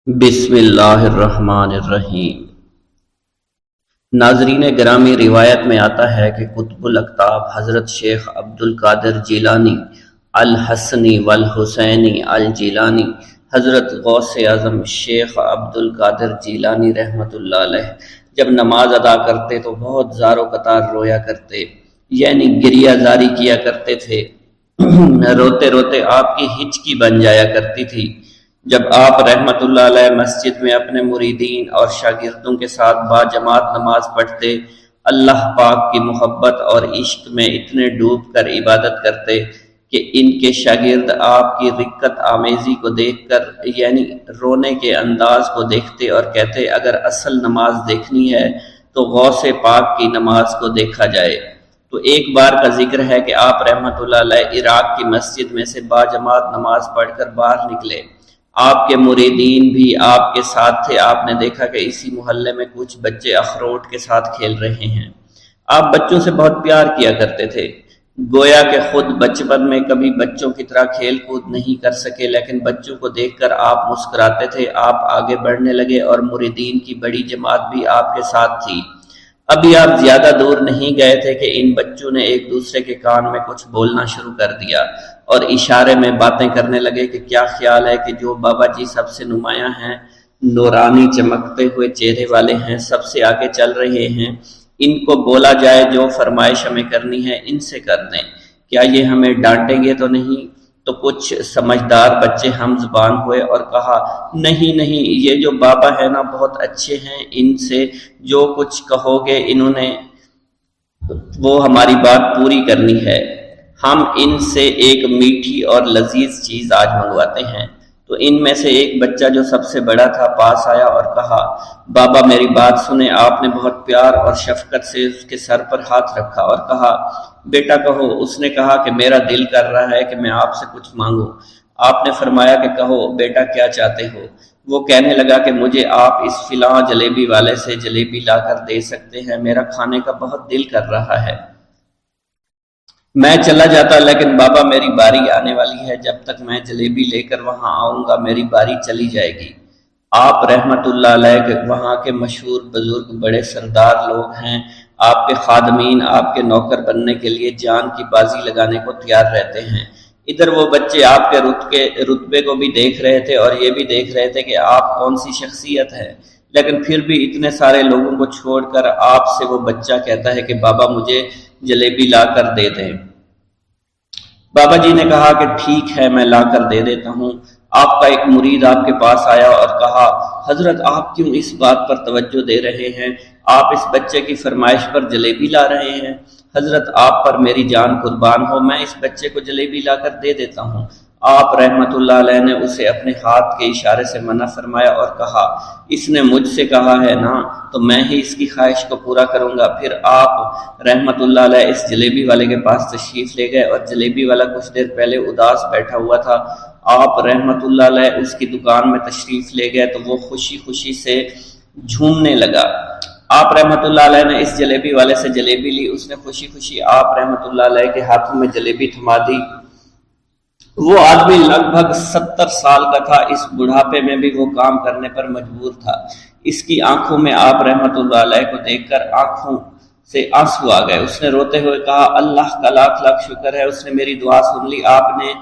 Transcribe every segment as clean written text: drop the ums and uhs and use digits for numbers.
بسم اللہ الرحمن الرحیم۔ ناظرین گرامی، روایت میں آتا ہے کہ قطب الاقطاب حضرت شیخ عبد القادر جیلانی الحسنی والحسینی الجیلانی، حضرت غوث اعظم شیخ عبد القادر جیلانی رحمۃ اللہ علیہ جب نماز ادا کرتے تو بہت زار و قطار رویا کرتے، یعنی گریہ زاری کیا کرتے تھے۔ روتے روتے آپ کی ہچکی بن جایا کرتی تھی۔ جب آپ رحمت اللہ علیہ مسجد میں اپنے مریدین اور شاگردوں کے ساتھ باجماعت نماز پڑھتے، اللہ پاک کی محبت اور عشق میں اتنے ڈوب کر عبادت کرتے کہ ان کے شاگرد آپ کی رقت آمیزی کو دیکھ کر، یعنی رونے کے انداز کو دیکھتے اور کہتے اگر اصل نماز دیکھنی ہے تو غوث پاک کی نماز کو دیکھا جائے۔ تو ایک بار کا ذکر ہے کہ آپ رحمت اللہ علیہ عراق کی مسجد میں سے باجماعت نماز پڑھ کر باہر نکلے۔ آپ کے مریدین بھی آپ کے ساتھ تھے۔ آپ نے دیکھا کہ اسی محلے میں کچھ بچے اخروٹ کے ساتھ کھیل رہے ہیں۔ آپ بچوں سے بہت پیار کیا کرتے تھے، گویا کہ خود بچپن میں کبھی بچوں کی طرح کھیل کود نہیں کر سکے، لیکن بچوں کو دیکھ کر آپ مسکراتے تھے۔ آپ آگے بڑھنے لگے اور مریدین کی بڑی جماعت بھی آپ کے ساتھ تھی۔ ابھی آپ زیادہ دور نہیں گئے تھے کہ ان بچوں نے ایک دوسرے کے کان میں کچھ بولنا شروع کر دیا اور اشارے میں باتیں کرنے لگے کہ کیا خیال ہے کہ جو بابا جی سب سے نمایاں ہیں، نورانی چمکتے ہوئے چہرے والے ہیں، سب سے آگے چل رہے ہیں، ان کو بولا جائے جو فرمائش ہمیں کرنی ہے ان سے کر دیں، کیا یہ ہمیں ڈانٹیں گے تو نہیں؟ تو کچھ سمجھدار بچے ہم زبان ہوئے اور کہا نہیں نہیں، یہ جو بابا ہے نا بہت اچھے ہیں، ان سے جو کچھ کہو گے انہوں نے وہ ہماری بات پوری کرنی ہے، ہم ان سے ایک میٹھی اور لذیذ چیز آج منگواتے ہیں۔ تو ان میں سے ایک بچہ جو سب سے بڑا تھا پاس آیا اور کہا بابا میری بات سنیں۔ آپ نے بہت پیار اور شفقت سے اس کے سر پر ہاتھ رکھا اور کہا بیٹا کہو۔ اس نے کہا کہ میرا دل کر رہا ہے کہ میں آپ سے کچھ مانگوں۔ آپ نے فرمایا کہ کہو بیٹا کیا چاہتے ہو؟ وہ کہنے لگا کہ مجھے آپ اس فلاں جلیبی والے سے جلیبی لا کر دے سکتے ہیں، میرا کھانے کا بہت دل کر رہا ہے۔ میں چلا جاتا لیکن بابا میری باری آنے والی ہے، جب تک میں جلیبی لے کر وہاں آؤں گا میری باری چلی جائے گی۔ آپ رحمت اللہ علیہ کے وہاں کے مشہور بزرگ بڑے سردار لوگ ہیں، آپ کے خادمین آپ کے نوکر بننے کے لیے جان کی بازی لگانے کو تیار رہتے ہیں۔ ادھر وہ بچے آپ کے رتبے کو بھی دیکھ رہے تھے اور یہ بھی دیکھ رہے تھے کہ آپ کون سی شخصیت ہے، لیکن پھر بھی اتنے سارے لوگوں کو چھوڑ کر آپ سے وہ بچہ کہتا ہے کہ بابا مجھے جلیبی لا کر دے دیں۔ بابا جی نے کہا کہ ٹھیک ہے میں لا کر دے دیتا ہوں۔ آپ کا ایک مرید آپ کے پاس آیا اور کہا حضرت آپ کیوں اس بات پر توجہ دے رہے ہیں؟ آپ اس بچے کی فرمائش پر جلیبی لا رہے ہیں۔ حضرت آپ پر میری جان قربان ہو، میں اس بچے کو جلیبی لا کر دے دیتا ہوں۔ آپ رحمت اللہ علیہ نے اسے اپنے ہاتھ کے اشارے سے منع فرمایا اور کہا اس نے مجھ سے کہا ہے نا تو میں ہی اس کی خواہش کو پورا کروں گا۔ پھر آپ رحمت اللہ علیہ اس جلیبی والے کے پاس تشریف لے گئے اور جلیبی والا کچھ دیر پہلے اداس بیٹھا ہوا تھا۔ آپ رحمت اللہ علیہ اس کی دکان میں تشریف لے گئے تو وہ خوشی خوشی سے جھومنے لگا۔ آپ رحمت اللہ علیہ نے اس جلیبی والے سے جلیبی لی، اس نے خوشی خوشی آپ رحمت اللہ علیہ کے ہاتھوں میں جلیبی تھما دی۔ وہ آدمی لگ بھگ 70 سال کا تھا، اس بڑھاپے میں بھی وہ کام کرنے پر مجبور تھا۔ اس کی آنکھوں میں آپ رحمت اللہ علیہ کو دیکھ کر آنکھوں سے آنسو آ گئے۔ اس نے روتے ہوئے کہا اللہ کا لاکھ لاکھ شکر ہے، اس نے میری دعا سن لی۔ آپ نے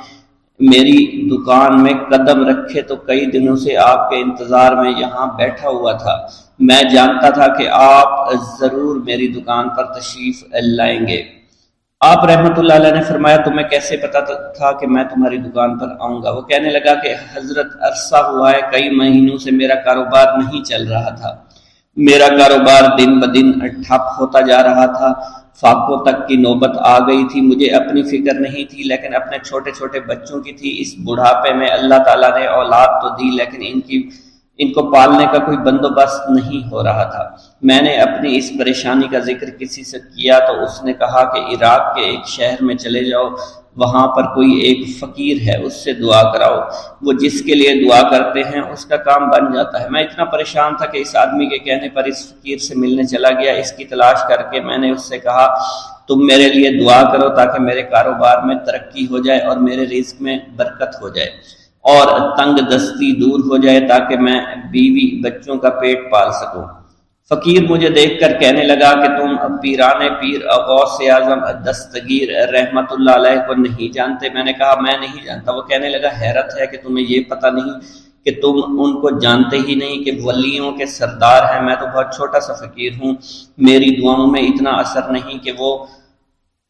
میری دکان میں قدم رکھے تو کئی دنوں سے آپ کے انتظار میں یہاں بیٹھا ہوا تھا۔ میں جانتا تھا کہ آپ ضرور میری دکان پر تشریف لائیں گے۔ آپ رحمت اللہ علیہ نے فرمایا تمہیں کیسے پتا تھا کہ میں تمہاری دکان پر آؤں گا؟ وہ کہنے لگا کہ حضرت عرصہ ہوا ہے، کئی مہینوں سے میرا کاروبار نہیں چل رہا تھا، میرا کاروبار دن بدن ٹھپ ہوتا جا رہا تھا، فاقوں تک کی نوبت آ گئی تھی۔ مجھے اپنی فکر نہیں تھی لیکن اپنے چھوٹے چھوٹے بچوں کی تھی۔ اس بڑھاپے میں اللہ تعالیٰ نے اولاد تو دی لیکن ان کو پالنے کا کوئی بندوبست نہیں ہو رہا تھا۔ میں نے اپنی اس پریشانی کا ذکر کسی سے کیا تو اس نے کہا کہ عراق کے ایک شہر میں چلے جاؤ، وہاں پر کوئی ایک فقیر ہے، اس سے دعا کراؤ، وہ جس کے لیے دعا کرتے ہیں اس کا کام بن جاتا ہے۔ میں اتنا پریشان تھا کہ اس آدمی کے کہنے پر اس فقیر سے ملنے چلا گیا۔ اس کی تلاش کر کے میں نے اس سے کہا تم میرے لیے دعا کرو تاکہ میرے کاروبار میں ترقی ہو جائے اور میرے رزق میں برکت ہو جائے۔ اور تنگ دستی دور ہو جائے تاکہ میں بیوی بچوں کا پیٹ پال سکوں۔ فقیر مجھے دیکھ کر کہنے لگا کہ تم پیران پیر غوث اعظم دستگیر رحمت اللہ علیہ کو نہیں جانتے؟ میں نے کہا میں نہیں جانتا۔ وہ کہنے لگا حیرت ہے کہ تمہیں یہ پتہ نہیں کہ تم ان کو جانتے ہی نہیں کہ ولیوں کے سردار ہیں۔ میں تو بہت چھوٹا سا فقیر ہوں، میری دعاؤں میں اتنا اثر نہیں کہ وہ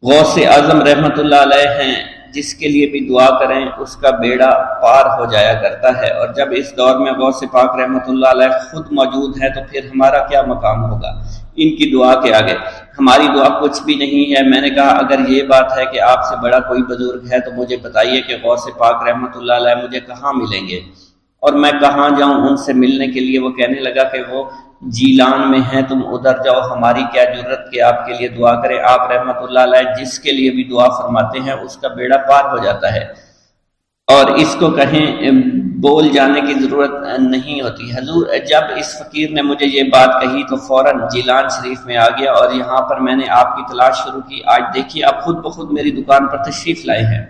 غوث اعظم رحمت اللہ علیہ ہیں، جس کے لیے بھی دعا کریں اس کا بیڑا پار ہو جایا کرتا ہے، اور جب اس دور میں غوث پاک رحمت اللہ علیہ خود موجود ہے تو پھر ہمارا کیا مقام ہوگا ان کی دعا کے آگے؟ ہماری دعا کچھ بھی نہیں ہے۔ میں نے کہا اگر یہ بات ہے کہ آپ سے بڑا کوئی بزرگ ہے تو مجھے بتائیے کہ غوث پاک رحمت اللہ علیہ مجھے کہاں ملیں گے اور میں کہاں جاؤں ان سے ملنے کے لیے؟ وہ کہنے لگا کہ وہ جیلان میں ہیں، تم ادھر جاؤ، ہماری کیا جرت کہ آپ کے لیے دعا کریں۔ آپ رحمت اللہ علیہ جس کے لیے بھی دعا فرماتے ہیں اس کا بیڑا پار ہو جاتا ہے، اور اس کو کہیں بول جانے کی ضرورت نہیں ہوتی۔ حضور جب اس فقیر نے مجھے یہ بات کہی تو فوراً جیلان شریف میں آ گیا، اور یہاں پر میں نے آپ کی تلاش شروع کی۔ آج دیکھیے آپ خود بخود میری دکان پر تشریف لائے ہیں،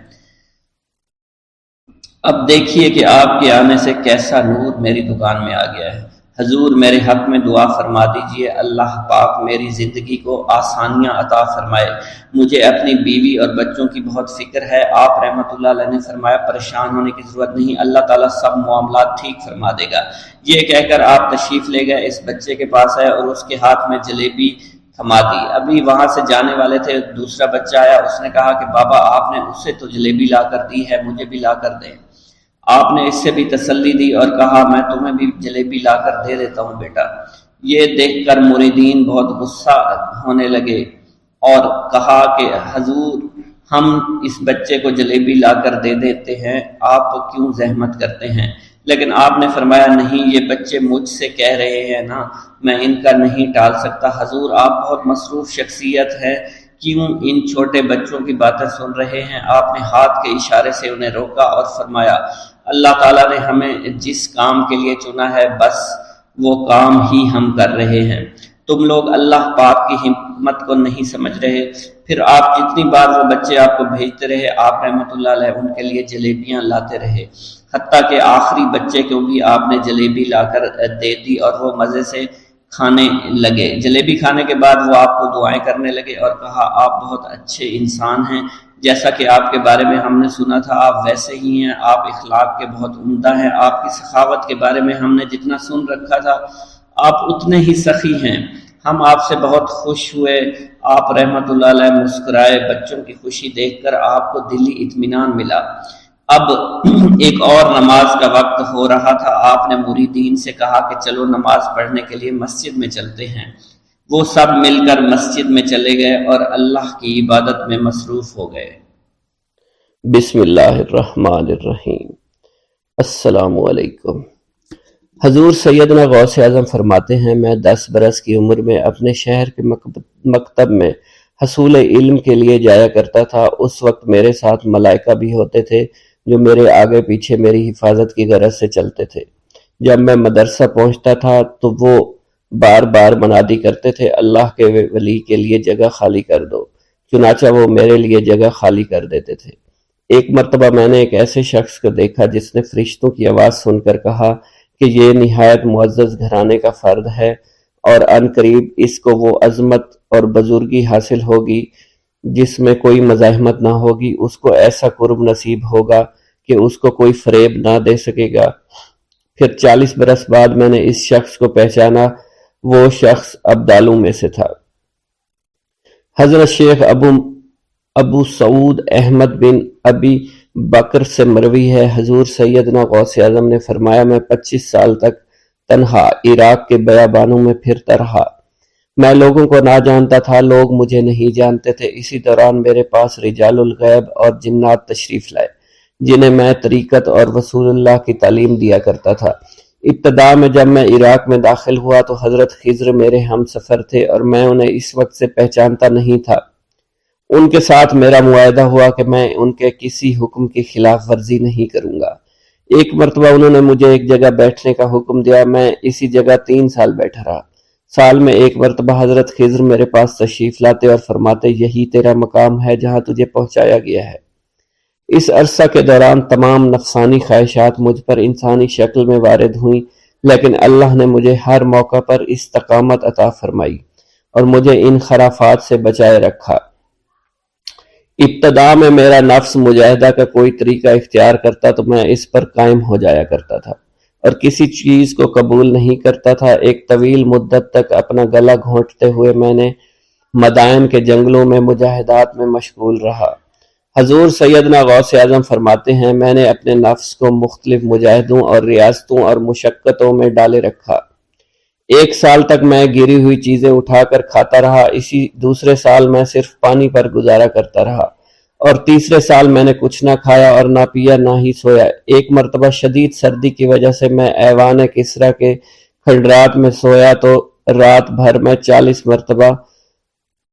اب دیکھیے کہ آپ کے آنے سے کیسا نور میری دکان میں آ گیا ہے۔ حضور میرے حق میں دعا فرما دیجئے، اللہ پاک میری زندگی کو آسانیاں عطا فرمائے، مجھے اپنی بیوی اور بچوں کی بہت فکر ہے۔ آپ رحمت اللہ علیہ نے فرمایا پریشان ہونے کی ضرورت نہیں، اللہ تعالیٰ سب معاملات ٹھیک فرما دے گا۔ یہ کہہ کر آپ تشریف لے گئے، اس بچے کے پاس آئے اور اس کے ہاتھ میں جلیبی تھما دی۔ ابھی وہاں سے جانے والے تھے، دوسرا بچہ آیا، اس نے کہا کہ بابا آپ نے اسے تو جلیبی لا کر دی ہے، مجھے بھی لا کر دیں۔ آپ نے اس سے بھی تسلی دی اور کہا میں تمہیں بھی جلیبی لا کر دے دیتا ہوں بیٹا۔ یہ دیکھ کر مریدین بہت غصہ ہونے لگے اور کہا کہ حضور ہم اس بچے کو جلیبی لا کر دے دیتے ہیں، آپ کیوں زحمت کرتے ہیں؟ لیکن آپ نے فرمایا نہیں، یہ بچے مجھ سے کہہ رہے ہیں نا، میں ان کا نہیں ٹال سکتا۔ حضور آپ بہت مصروف شخصیت ہے، کیوں ان چھوٹے بچوں کی باتیں سن رہے ہیں؟ آپ نے ہاتھ کے اشارے سے انہیں روکا اور فرمایا اللہ تعالیٰ نے ہمیں جس کام کے لیے چنا ہے بس وہ کام ہی ہم کر رہے ہیں، تم لوگ اللہ پاک کی حکمت کو نہیں سمجھ رہے۔ پھر آپ جتنی بار وہ بچے آپ کو بھیجتے رہے، آپ رحمت اللہ علیہ ان کے لیے جلیبیاں لاتے رہے، حتیٰ کہ آخری بچے کو بھی آپ نے جلیبی لا کر دے دی اور وہ مزے سے کھانے لگے۔ جلیبی کھانے کے بعد وہ آپ کو دعائیں کرنے لگے اور کہا آپ بہت اچھے انسان ہیں، جیسا کہ آپ کے بارے میں ہم نے سنا تھا آپ ویسے ہی ہیں، آپ اخلاق کے بہت عمدہ ہیں، آپ کی سخاوت کے بارے میں ہم نے جتنا سن رکھا تھا آپ اتنے ہی سخی ہیں، ہم آپ سے بہت خوش ہوئے۔ آپ رحمت اللہ علیہ مسکرائے، بچوں کی خوشی دیکھ کر آپ کو دلی اطمینان ملا۔ اب ایک اور نماز کا وقت ہو رہا تھا، آپ نے مریدین سے کہا کہ چلو نماز پڑھنے کے لیے مسجد میں چلتے ہیں۔ وہ سب مل کر مسجد میں چلے گئے اور اللہ کی عبادت میں مصروف ہو گئے۔ بسم اللہ الرحمن الرحیم۔ السلام علیکم۔ حضور سیدنا غوث اعظم فرماتے ہیں میں 10 برس کی عمر میں اپنے شہر کے مکتب میں حصول علم کے لیے جایا کرتا تھا۔ اس وقت میرے ساتھ ملائکہ بھی ہوتے تھے جو میرے آگے پیچھے میری حفاظت کی غرض سے چلتے تھے۔ جب میں مدرسہ پہنچتا تھا تو وہ بار بار منادی کرتے تھے اللہ کے ولی کے لیے جگہ خالی کر دو، چنانچہ وہ میرے لیے جگہ خالی کر دیتے تھے۔ ایک مرتبہ میں نے ایک ایسے شخص کو دیکھا جس نے فرشتوں کی آواز سن کر کہا کہ یہ نہایت معزز گھرانے کا فرد ہے اور عن قریب اس کو وہ عظمت اور بزرگی حاصل ہوگی جس میں کوئی مزاحمت نہ ہوگی، اس کو ایسا قرب نصیب ہوگا کہ اس کو کوئی فریب نہ دے سکے گا۔ پھر 40 برس بعد میں نے اس شخص کو پہچانا، وہ شخص ابدالوں میں سے تھا۔ حضرت شیخ ابو سعود احمد بن ابی بکر سے مروی ہے، حضور سیدنا غوث اعظم نے فرمایا میں 25 سال تک تنہا عراق کے بیابانوں میں پھرتا رہا۔ میں لوگوں کو نہ جانتا تھا، لوگ مجھے نہیں جانتے تھے۔ اسی دوران میرے پاس رجال الغیب اور جنات تشریف لائے جنہیں میں طریقت اور رسول اللہ کی تعلیم دیا کرتا تھا۔ ابتدا میں جب میں عراق میں داخل ہوا تو حضرت خضر میرے ہم سفر تھے اور میں انہیں اس وقت سے پہچانتا نہیں تھا۔ ان کے ساتھ میرا معاہدہ ہوا کہ میں ان کے کسی حکم کی خلاف ورزی نہیں کروں گا۔ ایک مرتبہ انہوں نے مجھے ایک جگہ بیٹھنے کا حکم دیا، میں اسی جگہ 3 سال بیٹھا رہا۔ سال میں ایک مرتبہ حضرت خضر میرے پاس تشریف لاتے اور فرماتے یہی تیرا مقام ہے جہاں تجھے پہنچایا گیا ہے، اس عرصہ کے دوران تمام نفسانی خواہشات مجھ پر انسانی شکل میں وارد ہوئیں، لیکن اللہ نے مجھے ہر موقع پر استقامت عطا فرمائی اور مجھے ان خرافات سے بچائے رکھا۔ ابتدا میں میرا نفس مجاہدہ کا کوئی طریقہ اختیار کرتا تو میں اس پر قائم ہو جایا کرتا تھا اور کسی چیز کو قبول نہیں کرتا تھا۔ ایک طویل مدت تک اپنا گلا گھونٹتے ہوئے میں نے مدائن کے جنگلوں میں مجاہدات میں مشغول رہا۔ حضور سیدنا غوث اعظم فرماتے ہیں، میں نے اپنے نفس کو مختلف مجاہدوں اور ریاستوں اور مشقتوں میں ڈالے رکھا۔ 1 سال تک میں گری ہوئی چیزیں اٹھا کر کھاتا رہا، اسی دوسرے سال میں صرف پانی پر گزارا کرتا رہا، اور تیسرے سال میں نے کچھ نہ کھایا اور نہ پیا نہ ہی سویا۔ ایک مرتبہ شدید سردی کی وجہ سے میں ایوان کسریٰ کے کھنڈرات میں سویا تو رات بھر میں 40 مرتبہ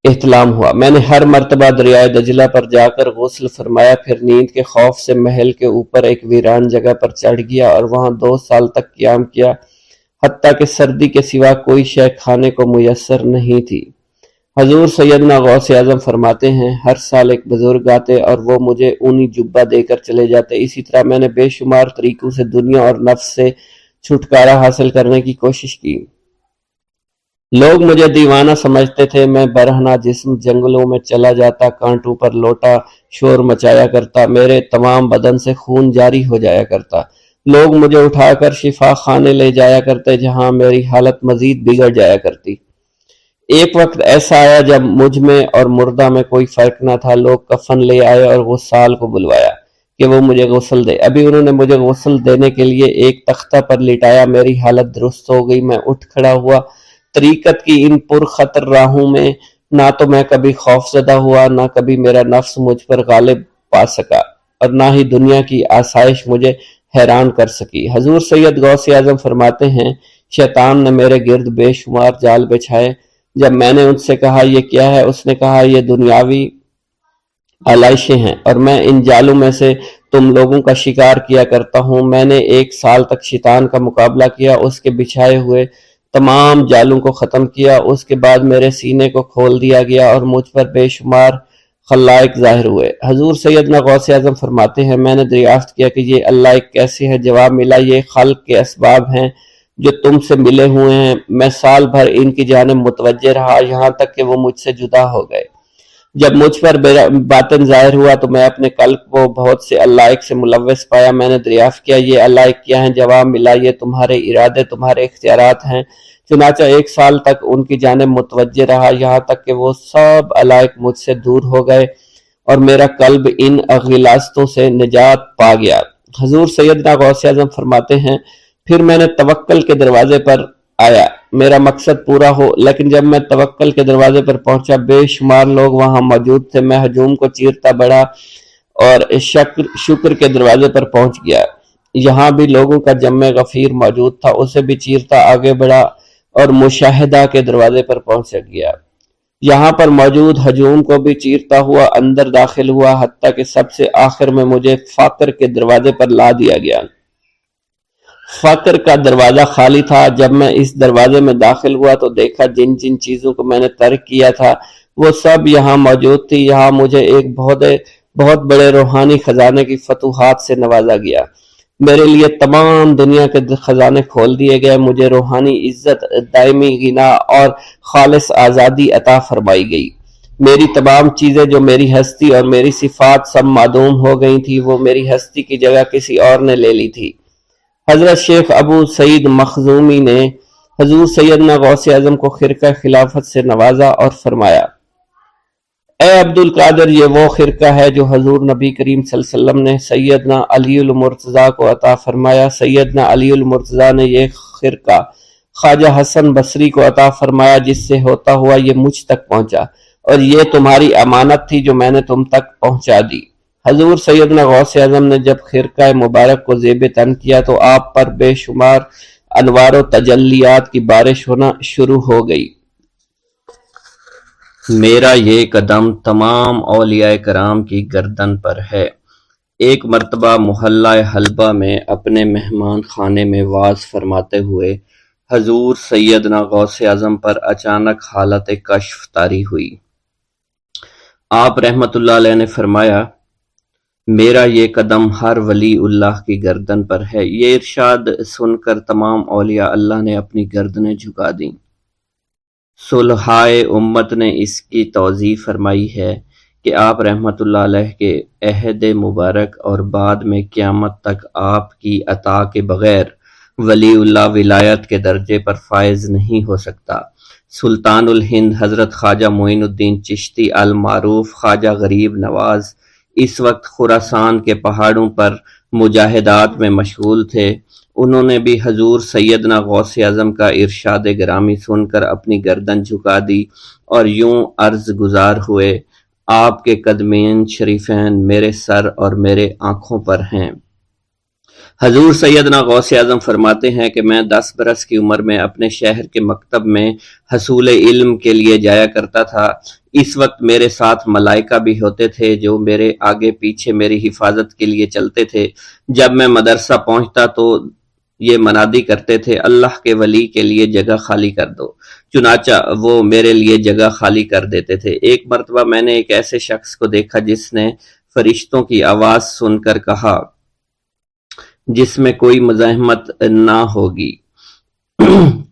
احتلام ہوا۔ میں نے ہر مرتبہ دریائے دجلہ پر جا کر غسل فرمایا، پھر نیند کے خوف سے محل کے اوپر ایک ویران جگہ پر چڑھ گیا اور وہاں 2 سال تک قیام کیا، حتیٰ کہ سردی کے سوا کوئی شے کھانے کو میسر نہیں تھی۔ حضور سیدنا غوث اعظم فرماتے ہیں، ہر سال ایک بزرگ آتے اور وہ مجھے اونی جبہ دے کر چلے جاتے۔ اسی طرح میں نے بے شمار طریقوں سے دنیا اور نفس سے چھٹکارا حاصل کرنے کی کوشش کی۔ لوگ مجھے دیوانہ سمجھتے تھے۔ میں برہنہ جسم جنگلوں میں چلا جاتا، کانٹوں پر لوٹا شور مچایا کرتا، میرے تمام بدن سے خون جاری ہو جایا کرتا۔ لوگ مجھے اٹھا کر شفا خانے لے جایا کرتے، جہاں میری حالت مزید بگڑ جایا کرتی۔ ایک وقت ایسا آیا جب مجھ میں اور مردہ میں کوئی فرق نہ تھا۔ لوگ کفن لے آئے اور غسال کو بلوایا کہ وہ مجھے غسل دے۔ ابھی انہوں نے مجھے غسل دینے کے لیے ایک تختہ پر لٹایا، میری حالت درست ہو گئی، میں اٹھ کھڑا ہوا۔ طریقت کی ان پرخطر راہوں میں نہ تو میں کبھی خوف زدہ ہوا، نہ کبھی میرا نفس مجھ پر غالب پا سکا، اور نہ ہی دنیا کی آسائش مجھے حیران کر سکی۔ حضور سید غوث اعظم فرماتے ہیں، شیطان نے میرے گرد بے شمار جال بچھائے۔ جب میں نے ان سے کہا یہ کیا ہے، اس نے کہا یہ دنیاوی آلائشیں ہیں اور میں ان جالوں میں سے تم لوگوں کا شکار کیا کرتا ہوں۔ میں نے 1 سال تک شیطان کا مقابلہ کیا، اس کے بچھائے ہوئے تمام جالوں کو ختم کیا۔ اس کے بعد میرے سینے کو کھول دیا گیا اور مجھ پر بے شمار خلائق ظاہر ہوئے۔ حضور سیدنا غوث اعظم فرماتے ہیں، میں نے دریافت کیا کہ یہ اللہ ایک کیسے ہے؟ جواب ملا، یہ خلق کے اسباب ہیں جو تم سے ملے ہوئے ہیں۔ میں سال بھر ان کی جانب متوجہ رہا، یہاں تک کہ وہ مجھ سے جدا ہو گئے۔ جب مجھ پر باطن ظاہر ہوا تو میں اپنے قلب کو بہت سے علائق سے ملوث پایا۔ میں نے دریافت کیا یہ علائق کیا ہیں؟ جواب ملا، یہ تمہارے ارادے، تمہارے اختیارات ہیں۔ چنانچہ 1 سال تک ان کی جانب متوجہ رہا، یہاں تک کہ وہ سب علائق مجھ سے دور ہو گئے اور میرا قلب ان غلاظتوں سے نجات پا گیا۔ حضور سیدنا غوث اعظم فرماتے ہیں، پھر میں نے توکل کے دروازے پر آیا، میرا مقصد پورا ہو، لیکن جب میں توکل کے دروازے پر پہنچا بے شمار لوگ وہاں موجود تھے۔ میں ہجوم کو چیرتا بڑھا اور شکر کے دروازے پر پہنچ گیا، یہاں بھی لوگوں کا جمع غفیر موجود تھا، اسے بھی چیرتا آگے بڑھا اور مشاہدہ کے دروازے پر پہنچ گیا، یہاں پر موجود ہجوم کو بھی چیرتا ہوا اندر داخل ہوا، حتیٰ کہ سب سے آخر میں مجھے فقر کے دروازے پر لا دیا گیا۔ فقر کا دروازہ خالی تھا۔ جب میں اس دروازے میں داخل ہوا تو دیکھا جن جن چیزوں کو میں نے ترک کیا تھا وہ سب یہاں موجود تھی۔ یہاں مجھے ایک بہت بڑے روحانی خزانے کی فتوحات سے نوازا گیا، میرے لیے تمام دنیا کے خزانے کھول دیے گئے، مجھے روحانی عزت، دائمی غنا اور خالص آزادی عطا فرمائی گئی۔ میری تمام چیزیں جو میری ہستی اور میری صفات سب معدوم ہو گئی تھی، وہ میری ہستی کی جگہ کسی اور نے لے لی تھی۔ حضرت شیخ ابو سعید مخزومی نے حضور سیدنا غوث اعظم کو خرقہ خلافت سے نوازا اور فرمایا، اے عبد القادر، یہ وہ خرقہ ہے جو حضور نبی کریم صلی اللہ علیہ وسلم نے سیدنا علی المرتضیٰ کو عطا فرمایا۔ سیدنا علی المرتضیٰ نے یہ خرقہ خواجہ حسن بصری کو عطا فرمایا، جس سے ہوتا ہوا یہ مجھ تک پہنچا، اور یہ تمہاری امانت تھی جو میں نے تم تک پہنچا دی۔ حضور سیدنا غوث اعظم نے جب خرقہ مبارک کو زیب تن کیا تو آپ پر بے شمار انوار و تجلیات کی بارش ہونا شروع ہو گئی۔ میرا یہ قدم تمام اولیاء کرام کی گردن پر ہے۔ ایک مرتبہ محلہ حلبہ میں اپنے مہمان خانے میں واز فرماتے ہوئے حضور سیدنا غوث اعظم پر اچانک حالت کشف طاری ہوئی۔ آپ رحمت اللہ علیہ نے فرمایا، میرا یہ قدم ہر ولی اللہ کی گردن پر ہے۔ یہ ارشاد سن کر تمام اولیاء اللہ نے اپنی گردنیں جھکا دیں۔ صلحائے امت نے اس کی توضیح فرمائی ہے کہ آپ رحمت اللہ علیہ کے عہد مبارک اور بعد میں قیامت تک آپ کی عطا کے بغیر ولی اللہ ولایت کے درجے پر فائز نہیں ہو سکتا۔ سلطان الہند حضرت خواجہ معین الدین چشتی المعروف خواجہ غریب نواز اس وقت خراسان کے پہاڑوں پر مجاہدات میں مشغول تھے۔ انہوں نے بھی حضور سیدنا غوث اعظم کا ارشاد گرامی سن کر اپنی گردن جھکا دی اور یوں عرض گزار ہوئے، آپ کے قدمین شریفین میرے سر اور میرے آنکھوں پر ہیں۔ حضور سیدنا غوث اعظم فرماتے ہیں کہ میں 10 برس کی عمر میں اپنے شہر کے مکتب میں حصول علم کے لیے جایا کرتا تھا۔ اس وقت میرے ساتھ ملائکہ بھی ہوتے تھے جو میرے آگے پیچھے میری حفاظت کے لیے چلتے تھے۔ جب میں مدرسہ پہنچتا تو یہ منادی کرتے تھے، اللہ کے ولی کے لیے جگہ خالی کر دو۔ چنانچہ وہ میرے لیے جگہ خالی کر دیتے تھے۔ ایک مرتبہ میں نے ایک ایسے شخص کو دیکھا جس نے فرشتوں کی آواز سن کر کہا، جس میں کوئی مزاحمت نہ ہوگی،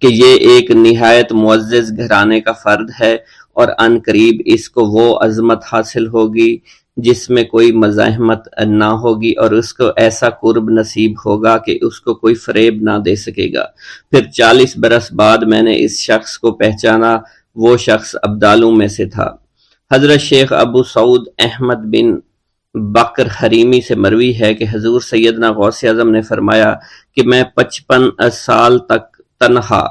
کہ یہ ایک نہایت معزز گھرانے کا فرد ہے اور عن قریب اس کو وہ عظمت حاصل ہوگی جس میں کوئی مزاحمت نہ ہوگی، اور اس کو ایسا قرب نصیب ہوگا کہ اس کو کوئی فریب نہ دے سکے گا۔ پھر 40 برس بعد میں نے اس شخص کو پہچانا، وہ شخص ابدالوں میں سے تھا۔ حضرت شیخ ابو سعود احمد بن بکر حریمی سے مروی ہے کہ حضور سیدنا غوث اعظم نے فرمایا کہ میں 55 سال تک تنہا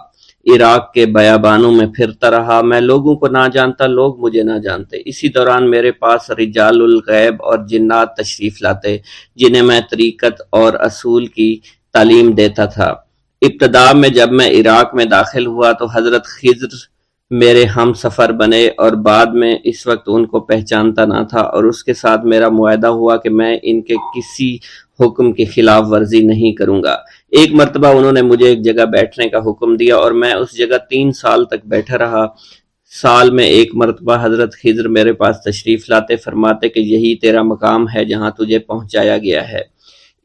عراق کے بیابانوں میں پھرتا رہا، میں لوگوں کو نہ جانتا، لوگ مجھے نہ جانتے۔ اسی دوران میرے پاس رجال الغیب اور جنات تشریف لاتے جنہیں میں طریقت اور اصول کی تعلیم دیتا تھا۔ ابتدا میں جب میں عراق میں داخل ہوا تو حضرت خضر میرے ہم سفر بنے اور بعد میں اس وقت ان کو پہچانتا نہ تھا، اور اس کے ساتھ میرا معاہدہ ہوا کہ میں ان کے کسی حکم کی خلاف ورزی نہیں کروں گا۔ ایک مرتبہ انہوں نے مجھے ایک جگہ بیٹھنے کا حکم دیا اور میں اس جگہ 3 سال تک بیٹھا رہا۔ سال میں ایک مرتبہ حضرت خضر میرے پاس تشریف لاتے، فرماتے کہ یہی تیرا مقام ہے جہاں تجھے پہنچایا گیا ہے۔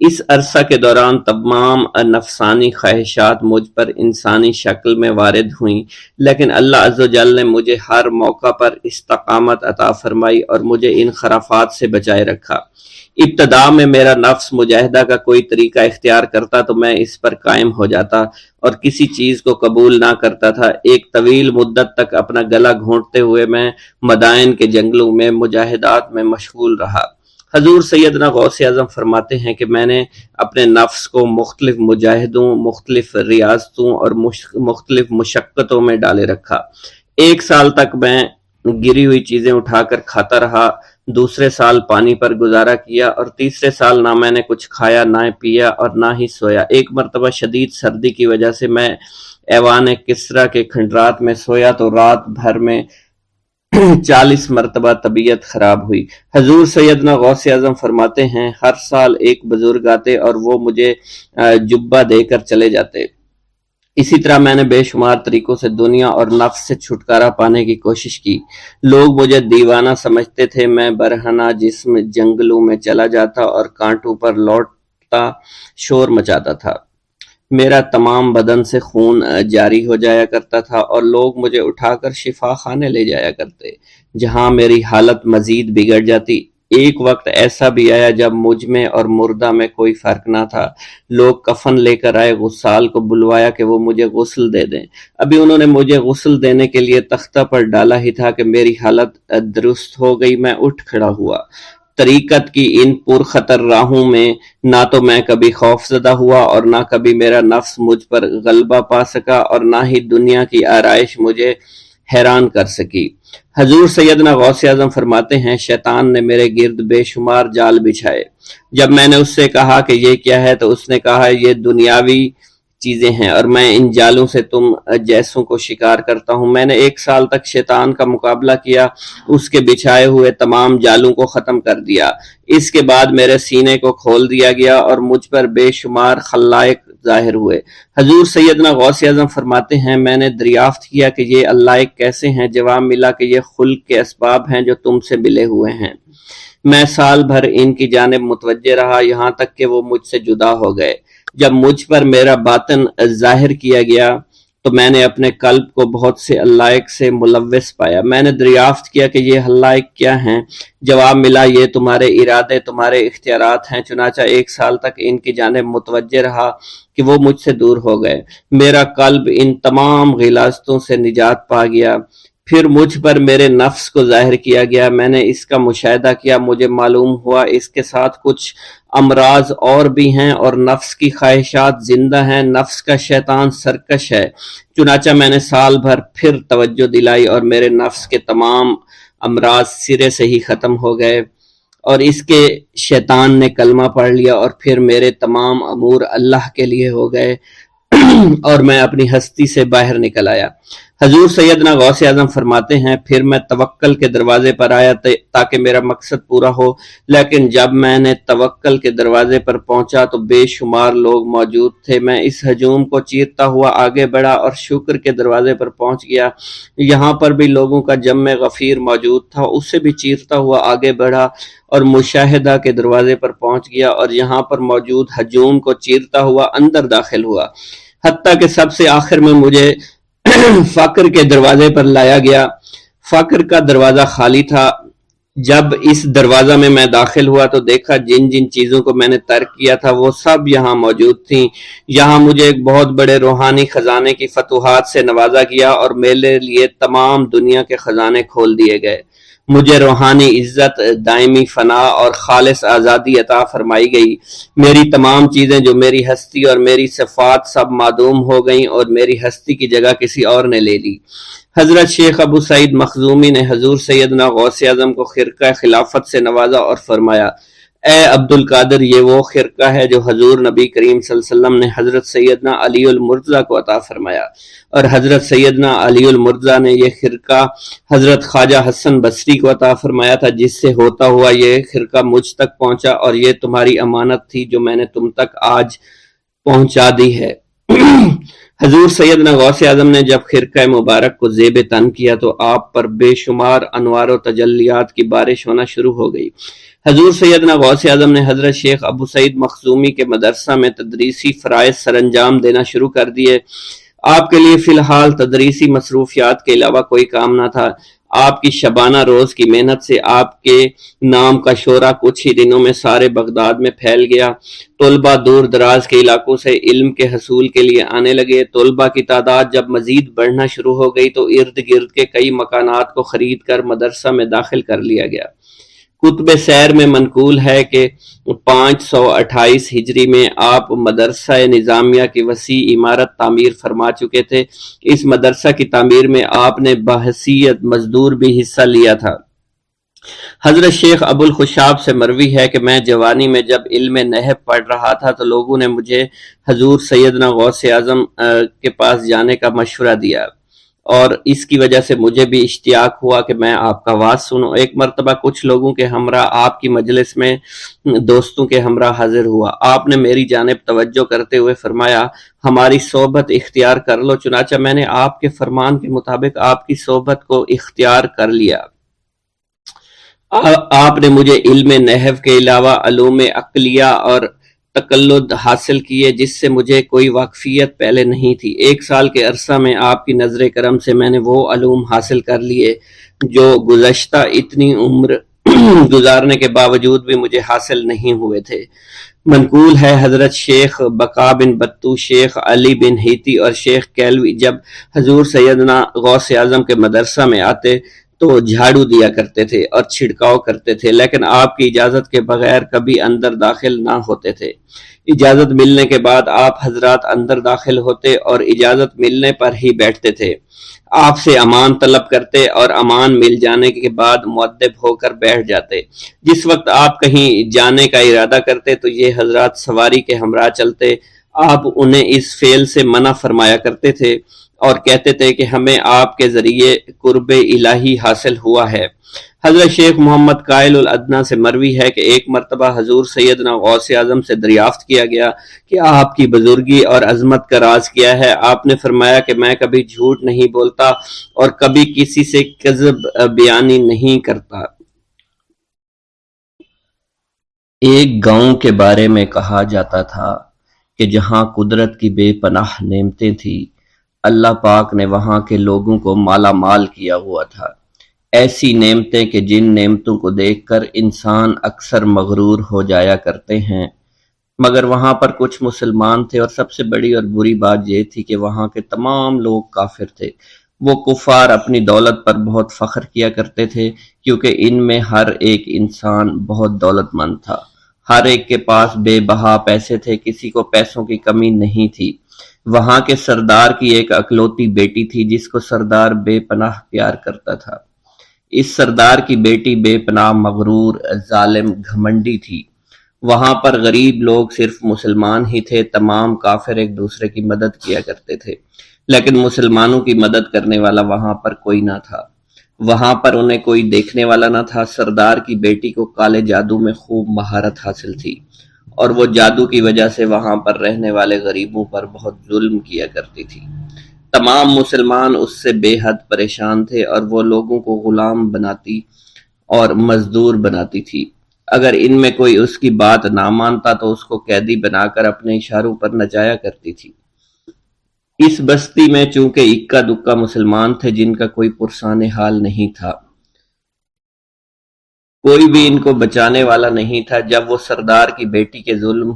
اس عرصہ کے دوران تمام نفسانی خواہشات مجھ پر انسانی شکل میں وارد ہوئیں، لیکن اللہ عز و جل نے مجھے ہر موقع پر استقامت عطا فرمائی اور مجھے ان خرافات سے بچائے رکھا۔ ابتدا میں میرا نفس مجاہدہ کا کوئی طریقہ اختیار کرتا تو میں اس پر قائم ہو جاتا اور کسی چیز کو قبول نہ کرتا تھا۔ ایک طویل مدت تک اپنا گلا گھونٹتے ہوئے میں مدائن کے جنگلوں میں مجاہدات میں مشغول رہا۔ حضور سیدنا غوث اعظم فرماتے ہیں کہ میں نے اپنے نفس کو مختلف مجاہدوں، مختلف ریاضتوں اور مختلف مشقتوں میں ڈالے رکھا۔ 1 سال تک میں گری ہوئی چیزیں اٹھا کر کھاتا رہا، دوسرے سال پانی پر گزارا کیا، اور تیسرے سال نہ میں نے کچھ کھایا، نہ پیا اور نہ ہی سویا۔ ایک مرتبہ شدید سردی کی وجہ سے میں ایوان کسریٰ کے کھنڈرات میں سویا تو رات بھر میں 40 مرتبہ طبیعت خراب ہوئی۔ حضور سیدنا غوث اعظم فرماتے ہیں ہر سال ایک بزرگ آتے اور وہ مجھے جبہ دے کر چلے جاتے۔ اسی طرح میں نے بے شمار طریقوں سے دنیا اور نفس سے چھٹکارا پانے کی کوشش کی۔ لوگ مجھے دیوانہ سمجھتے تھے۔ میں برہنہ جسم جنگلوں میں چلا جاتا اور کانٹوں پر لوٹتا شور مچاتا تھا۔ میرا تمام بدن سے خون جاری ہو جایا کرتا تھا اور لوگ مجھے اٹھا کر شفا خانے لے جایا کرتے، جہاں میری حالت مزید بگڑ جاتی۔ ایک وقت ایسا بھی آیا جب مجھ میں اور مردہ میں کوئی فرق نہ تھا۔ لوگ کفن لے کر آئے، غسال کو بلوایا کہ وہ مجھے غسل دے دیں۔ ابھی انہوں نے مجھے غسل دینے کے لیے تختہ پر ڈالا ہی تھا کہ میری حالت درست ہو گئی۔ میں اٹھ کھڑا ہوا۔ طریقت کی ان پرخطر راہوں میں نہ تو میں کبھی خوف زدہ ہوا اور نہ کبھی میرا نفس مجھ پر غلبہ پا سکا، اور نہ ہی دنیا کی آرائش مجھے حیران کر سکی۔ حضور سیدنا غوث اعظم فرماتے ہیں شیطان نے میرے گرد بے شمار جال بچھائے۔ جب میں نے اس سے کہا کہ یہ کیا ہے تو اس نے کہا یہ دنیاوی چیزیں ہیں اور میں ان جالوں سے تم جیسوں کو شکار کرتا ہوں۔ میں نے 1 سال تک شیطان کا مقابلہ کیا، اس کے بچھائے ہوئے تمام جالوں کو ختم کر دیا۔ اس کے بعد میرے سینے کو کھول دیا گیا اور مجھ پر بے شمار خلائق ظاہر ہوئے۔ حضور سیدنا غوث اعظم فرماتے ہیں میں نے دریافت کیا کہ یہ علائق کیسے ہیں؟ جواب ملا کہ یہ خلق کے اسباب ہیں جو تم سے ملے ہوئے ہیں۔ میں سال بھر ان کی جانب متوجہ رہا، یہاں تک کہ وہ مجھ سے جدا ہو گئے۔ جب مجھ پر میرا باطن ظاہر کیا گیا تو میں نے اپنے قلب کو بہت سے حقائق سے ملوث پایا۔ میں نے دریافت کیا کہ یہ حقائق کیا ہیں؟ جواب ملا، یہ تمہارے ارادے، تمہارے اختیارات ہیں۔ چنانچہ 1 سال تک ان کی جانب متوجہ رہا کہ وہ مجھ سے دور ہو گئے۔ میرا قلب ان تمام غلاظتوں سے نجات پا گیا۔ پھر مجھ پر میرے نفس کو ظاہر کیا گیا، میں نے اس کا مشاہدہ کیا، مجھے معلوم ہوا اس کے ساتھ کچھ امراض اور بھی ہیں اور نفس کی خواہشات زندہ ہیں، نفس کا شیطان سرکش ہے۔ چنانچہ میں نے سال بھر پھر توجہ دلائی اور میرے نفس کے تمام امراض سرے سے ہی ختم ہو گئے اور اس کے شیطان نے کلمہ پڑھ لیا اور پھر میرے تمام امور اللہ کے لیے ہو گئے اور میں اپنی ہستی سے باہر نکل آیا۔ حضور سیدنا غوث اعظم فرماتے ہیں، پھر میں توکل کے دروازے پر آیا تاکہ میرا مقصد پورا ہو، لیکن جب میں نے توکل کے دروازے پر پہنچا تو بے شمار لوگ موجود تھے۔ میں اس ہجوم کو چیرتا ہوا آگے بڑھا اور شکر کے دروازے پر پہنچ گیا، یہاں پر بھی لوگوں کا جمع غفیر موجود تھا، اسے بھی چیرتا ہوا آگے بڑھا اور مشاہدہ کے دروازے پر پہنچ گیا اور یہاں پر موجود ہجوم کو چیرتا ہوا اندر داخل ہوا، حتیٰ کہ سب سے آخر میں مجھے فقر کے دروازے پر لایا گیا۔ فقر کا دروازہ خالی تھا۔ جب اس دروازہ میں داخل ہوا تو دیکھا جن جن چیزوں کو میں نے ترک کیا تھا وہ سب یہاں موجود تھیں۔ یہاں مجھے ایک بہت بڑے روحانی خزانے کی فتوحات سے نوازا گیا اور میرے لیے تمام دنیا کے خزانے کھول دیے گئے۔ مجھے روحانی عزت، دائمی فنا اور خالص آزادی عطا فرمائی گئی۔ میری تمام چیزیں جو میری ہستی اور میری صفات سب معدوم ہو گئیں اور میری ہستی کی جگہ کسی اور نے لے لی۔ حضرت شیخ ابو سعید مخزومی نے حضور سیدنا غوث اعظم کو خرقہ خلافت سے نوازا اور فرمایا، اے عبد القادر، یہ وہ خرقہ ہے جو حضور نبی کریم صلی اللہ علیہ وسلم نے حضرت سیدنا علی المرتضیٰ کو عطا فرمایا، اور حضرت سیدنا علی المرتضیٰ نے یہ خرقہ حضرت خواجہ حسن بصری کو عطا فرمایا تھا، جس سے ہوتا ہوا یہ خرقہ مجھ تک پہنچا، اور یہ تمہاری امانت تھی جو میں نے تم تک آج پہنچا دی ہے۔ حضور سیدنا غوث اعظم نے جب خرقہ مبارک کو زیب تن کیا تو آپ پر بے شمار انوار و تجلیات کی بارش ہونا شروع ہو گئی۔ حضور سیدنا غوث اعظم نے حضرت شیخ ابو سعید مخزومی کے مدرسہ میں تدریسی فرائض سر انجام دینا شروع کر دیے۔ آپ کے لیے فی الحال تدریسی مصروفیات کے علاوہ کوئی کام نہ تھا۔ آپ کی شبانہ روز کی محنت سے آپ کے نام کا شعرہ کچھ ہی دنوں میں سارے بغداد میں پھیل گیا۔ طلبہ دور دراز کے علاقوں سے علم کے حصول کے لیے آنے لگے۔ طلبہ کی تعداد جب مزید بڑھنا شروع ہو گئی تو ارد گرد کے کئی مکانات کو خرید کر مدرسہ میں داخل کر لیا گیا۔ کتب سیر میں منقول ہے کہ 528 ہجری میں آپ مدرسہ نظامیہ کی وسیع عمارت تعمیر فرما چکے تھے۔ اس مدرسہ کی تعمیر میں آپ نے بحیثیت مزدور بھی حصہ لیا تھا۔ حضرت شیخ ابو الخشاب سے مروی ہے کہ میں جوانی میں جب علم نحو پڑھ رہا تھا تو لوگوں نے مجھے حضور سیدنا غوث اعظم کے پاس جانے کا مشورہ دیا، اور اس کی وجہ سے مجھے بھی اشتیاق ہوا کہ میں آپ کا واز سنوں۔ ایک مرتبہ کچھ لوگوں کے ہمراہ آپ کی مجلس میں دوستوں کے ہمراہ حاضر ہوا۔ آپ نے میری جانب توجہ کرتے ہوئے فرمایا، ہماری صحبت اختیار کر لو۔ چنانچہ میں نے آپ کے فرمان کے مطابق آپ کی صحبت کو اختیار کر لیا۔ آپ نے مجھے علم نحو کے علاوہ علوم عقلیہ اور تقلد حاصل کیے جس سے مجھے کوئی واقفیت پہلے نہیں تھی۔ 1 سال کے عرصہ میں آپ کی نظر کرم سے میں نے وہ علوم حاصل کر لیے جو گزشتہ اتنی عمر گزارنے کے باوجود بھی مجھے حاصل نہیں ہوئے تھے۔ منقول ہے حضرت شیخ بقا بن بطو، شیخ علی بن ہیتی اور شیخ کیلوی جب حضور سیدنا غوث اعظم کے مدرسہ میں آتے تو جھاڑو دیا کرتے تھے اور چھڑکاؤ کرتے تھے، لیکن آپ کی اجازت کے بغیر کبھی اندر داخل نہ ہوتے تھے۔ اجازت ملنے کے بعد آپ حضرات اندر داخل ہوتے اور اجازت ملنے پر ہی بیٹھتے تھے۔ آپ سے امان طلب کرتے اور امان مل جانے کے بعد مؤدب ہو کر بیٹھ جاتے۔ جس وقت آپ کہیں جانے کا ارادہ کرتے تو یہ حضرات سواری کے ہمراہ چلتے۔ آپ انہیں اس فعل سے منع فرمایا کرتے تھے اور کہتے تھے کہ ہمیں آپ کے ذریعے قرب الہی حاصل ہوا ہے۔ حضرت شیخ محمد قائل الادنیٰ سے مروی ہے کہ ایک مرتبہ حضور سیدنا غوث اعظم سے دریافت کیا گیا کہ آپ کی بزرگی اور عظمت کا راز کیا ہے؟ آپ نے فرمایا کہ میں کبھی جھوٹ نہیں بولتا اور کبھی کسی سے کذب بیانی نہیں کرتا۔ ایک گاؤں کے بارے میں کہا جاتا تھا کہ جہاں قدرت کی بے پناہ نعمتیں تھیں، اللہ پاک نے وہاں کے لوگوں کو مالا مال کیا ہوا تھا۔ ایسی نعمتیں کہ جن نعمتوں کو دیکھ کر انسان اکثر مغرور ہو جایا کرتے ہیں، مگر وہاں پر کچھ مسلمان تھے، اور سب سے بڑی اور بری بات یہ تھی کہ وہاں کے تمام لوگ کافر تھے۔ وہ کفار اپنی دولت پر بہت فخر کیا کرتے تھے، کیونکہ ان میں ہر ایک انسان بہت دولت مند تھا، ہر ایک کے پاس بے بہا پیسے تھے، کسی کو پیسوں کی کمی نہیں تھی۔ وہاں کے سردار کی ایک اکلوتی بیٹی تھی جس کو سردار بے پناہ پیار کرتا تھا۔ اس سردار کی بیٹی بے پناہ مغرور، ظالم، گھمنڈی تھی۔ وہاں پر غریب لوگ صرف مسلمان ہی تھے، تمام کافر ایک دوسرے کی مدد کیا کرتے تھے، لیکن مسلمانوں کی مدد کرنے والا وہاں پر کوئی نہ تھا۔ وہاں پر انہیں کوئی دیکھنے والا نہ تھا۔ سردار کی بیٹی کو کالے جادو میں خوب مہارت حاصل تھی، اور وہ جادو کی وجہ سے وہاں پر رہنے والے غریبوں پر بہت ظلم کیا کرتی تھی۔ تمام مسلمان اس سے بے حد پریشان تھے، اور وہ لوگوں کو غلام بناتی اور مزدور بناتی تھی۔ اگر ان میں کوئی اس کی بات نہ مانتا تو اس کو قیدی بنا کر اپنے اشاروں پر نچایا کرتی تھی۔ اس بستی میں چونکہ اکا دکا مسلمان تھے جن کا کوئی پرسان حال نہیں تھا، کوئی بھی ان کو بچانے والا نہیں تھا۔ جب وہ سردار کی بیٹی کے ظلم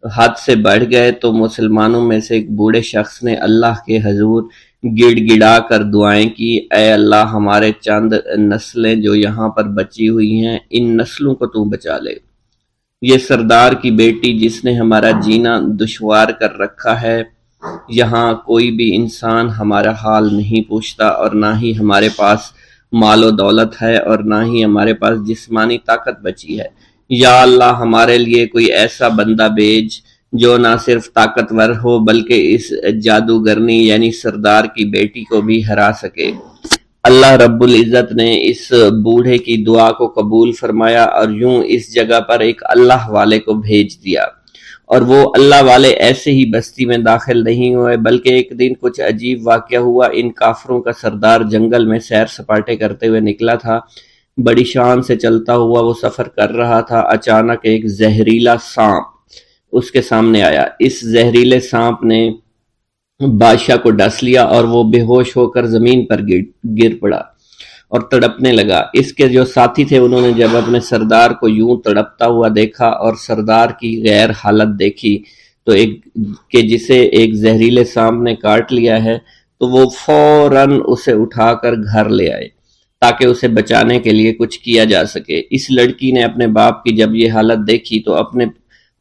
حد سے بڑھ گئے تو مسلمانوں میں سے ایک بوڑھے شخص نے اللہ کے حضور گڑ گڑا کر دعائیں کی، اے اللہ، ہمارے چند نسلیں جو یہاں پر بچی ہوئی ہیں، ان نسلوں کو تو بچا لے۔ یہ سردار کی بیٹی جس نے ہمارا جینا دشوار کر رکھا ہے، یہاں کوئی بھی انسان ہمارا حال نہیں پوچھتا، اور نہ ہی ہمارے پاس مال و دولت ہے، اور نہ ہی ہمارے پاس جسمانی طاقت بچی ہے۔ یا اللہ، ہمارے لیے کوئی ایسا بندہ بھیج جو نہ صرف طاقتور ہو بلکہ اس جادوگرنی یعنی سردار کی بیٹی کو بھی ہرا سکے۔ اللہ رب العزت نے اس بوڑھے کی دعا کو قبول فرمایا، اور یوں اس جگہ پر ایک اللہ والے کو بھیج دیا، اور وہ اللہ والے ایسے ہی بستی میں داخل نہیں ہوئے، بلکہ ایک دن کچھ عجیب واقعہ ہوا۔ ان کافروں کا سردار جنگل میں سیر سپاٹے کرتے ہوئے نکلا تھا، بڑی شان سے چلتا ہوا وہ سفر کر رہا تھا۔ اچانک ایک زہریلا سانپ اس کے سامنے آیا۔ اس زہریلے سانپ نے بادشاہ کو ڈس لیا، اور وہ بے ہوش ہو کر زمین پر گر پڑا اور تڑپنے لگا۔ اس کے جو ساتھی تھے انہوں نے جب اپنے سردار کو یوں تڑپتا ہوا دیکھا اور سردار کی غیر حالت دیکھی تو کہ جسے ایک زہریلے سانپ نے کاٹ لیا ہے، تو وہ فوراً اسے اٹھا کر گھر لے آئے تاکہ اسے بچانے کے لیے کچھ کیا جا سکے۔ اس لڑکی نے اپنے باپ کی جب یہ حالت دیکھی تو اپنے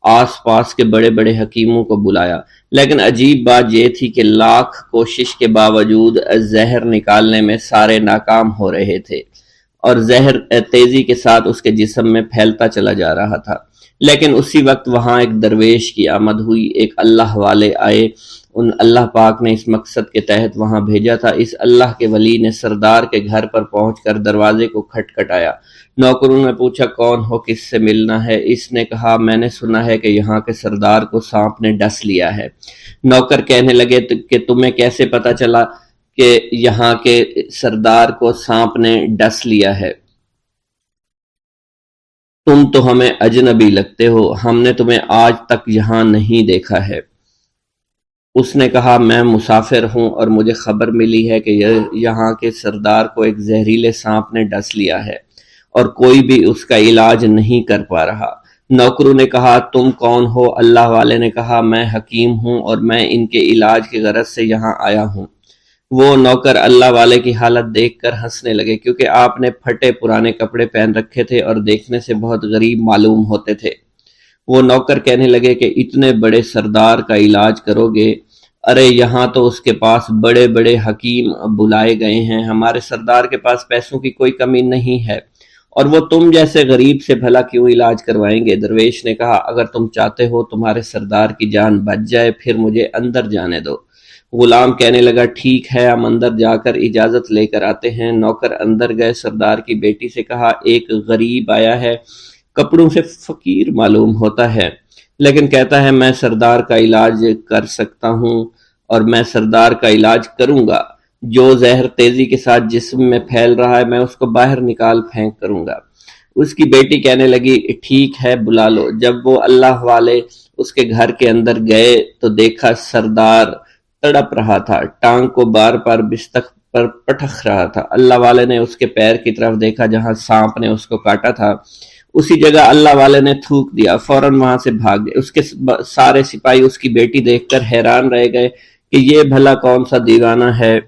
آس پاس کے بڑے بڑے حکیموں کو بلایا، لیکن عجیب بات یہ تھی کہ لاکھ کوشش کے باوجود زہر نکالنے میں سارے ناکام ہو رہے تھے، اور زہر تیزی کے ساتھ اس کے جسم میں پھیلتا چلا جا رہا تھا۔ لیکن اسی وقت وہاں ایک درویش کی آمد ہوئی، ایک اللہ والے آئے، ان اللہ پاک نے اس مقصد کے تحت وہاں بھیجا تھا۔ اس اللہ کے ولی نے سردار کے گھر پر پہنچ کر دروازے کو کھٹکھٹایا۔ نوکروں نے پوچھا، کون ہو، کس سے ملنا ہے؟ اس نے کہا، میں نے سنا ہے کہ یہاں کے سردار کو سانپ نے ڈس لیا ہے۔ نوکر کہنے لگے کہ تمہیں کیسے پتا چلا کہ یہاں کے سردار کو سانپ نے ڈس لیا ہے؟ تم تو ہمیں اجنبی لگتے ہو، ہم نے تمہیں آج تک یہاں نہیں دیکھا ہے۔ اس نے کہا، میں مسافر ہوں اور مجھے خبر ملی ہے کہ یہاں کے سردار کو ایک زہریلے سانپ نے ڈس لیا ہے، اور کوئی بھی اس کا علاج نہیں کر پا رہا۔ نوکروں نے کہا، تم کون ہو؟ اللہ والے نے کہا، میں حکیم ہوں اور میں ان کے علاج کی غرض سے یہاں آیا ہوں۔ وہ نوکر اللہ والے کی حالت دیکھ کر ہنسنے لگے، کیونکہ آپ نے پھٹے پرانے کپڑے پہن رکھے تھے اور دیکھنے سے بہت غریب معلوم ہوتے تھے۔ وہ نوکر کہنے لگے کہ اتنے بڑے سردار کا علاج کرو گے؟ ارے یہاں تو اس کے پاس بڑے بڑے حکیم بلائے گئے ہیں، ہمارے سردار کے پاس پیسوں کی کوئی کمی نہیں ہے، اور وہ تم جیسے غریب سے بھلا کیوں علاج کروائیں گے؟ درویش نے کہا، اگر تم چاہتے ہو تمہارے سردار کی جان بچ جائے پھر مجھے اندر جانے دو۔ غلام کہنے لگا، ٹھیک ہے، ہم اندر جا کر اجازت لے کر آتے ہیں۔ نوکر اندر گئے، سردار کی بیٹی سے کہا، ایک غریب آیا ہے، کپڑوں سے فقیر معلوم ہوتا ہے، لیکن کہتا ہے میں سردار کا علاج کر سکتا ہوں، اور میں سردار کا علاج کروں گا۔ جو زہر تیزی کے ساتھ جسم میں پھیل رہا ہے میں اس کو باہر نکال پھینک کروں گا۔ اس کی بیٹی کہنے لگی ٹھیک ہے بلا لو۔ جب وہ اللہ والے اس کے گھر کے اندر گئے تو دیکھا سردار تڑپ رہا تھا، ٹانگ کو بار بار بستر پر پٹخ رہا تھا۔ اللہ والے نے اس کے پیر کی طرف دیکھا جہاں سانپ نے اس کو کاٹا تھا، اسی جگہ اللہ والے نے تھوک دیا، فوراً وہاں سے بھاگ گئے۔ اس کے سارے سپاہی اس کی بیٹی دیکھ کر حیران رہ گئے کہ یہ بھلا کون سا دیوانہ ہے،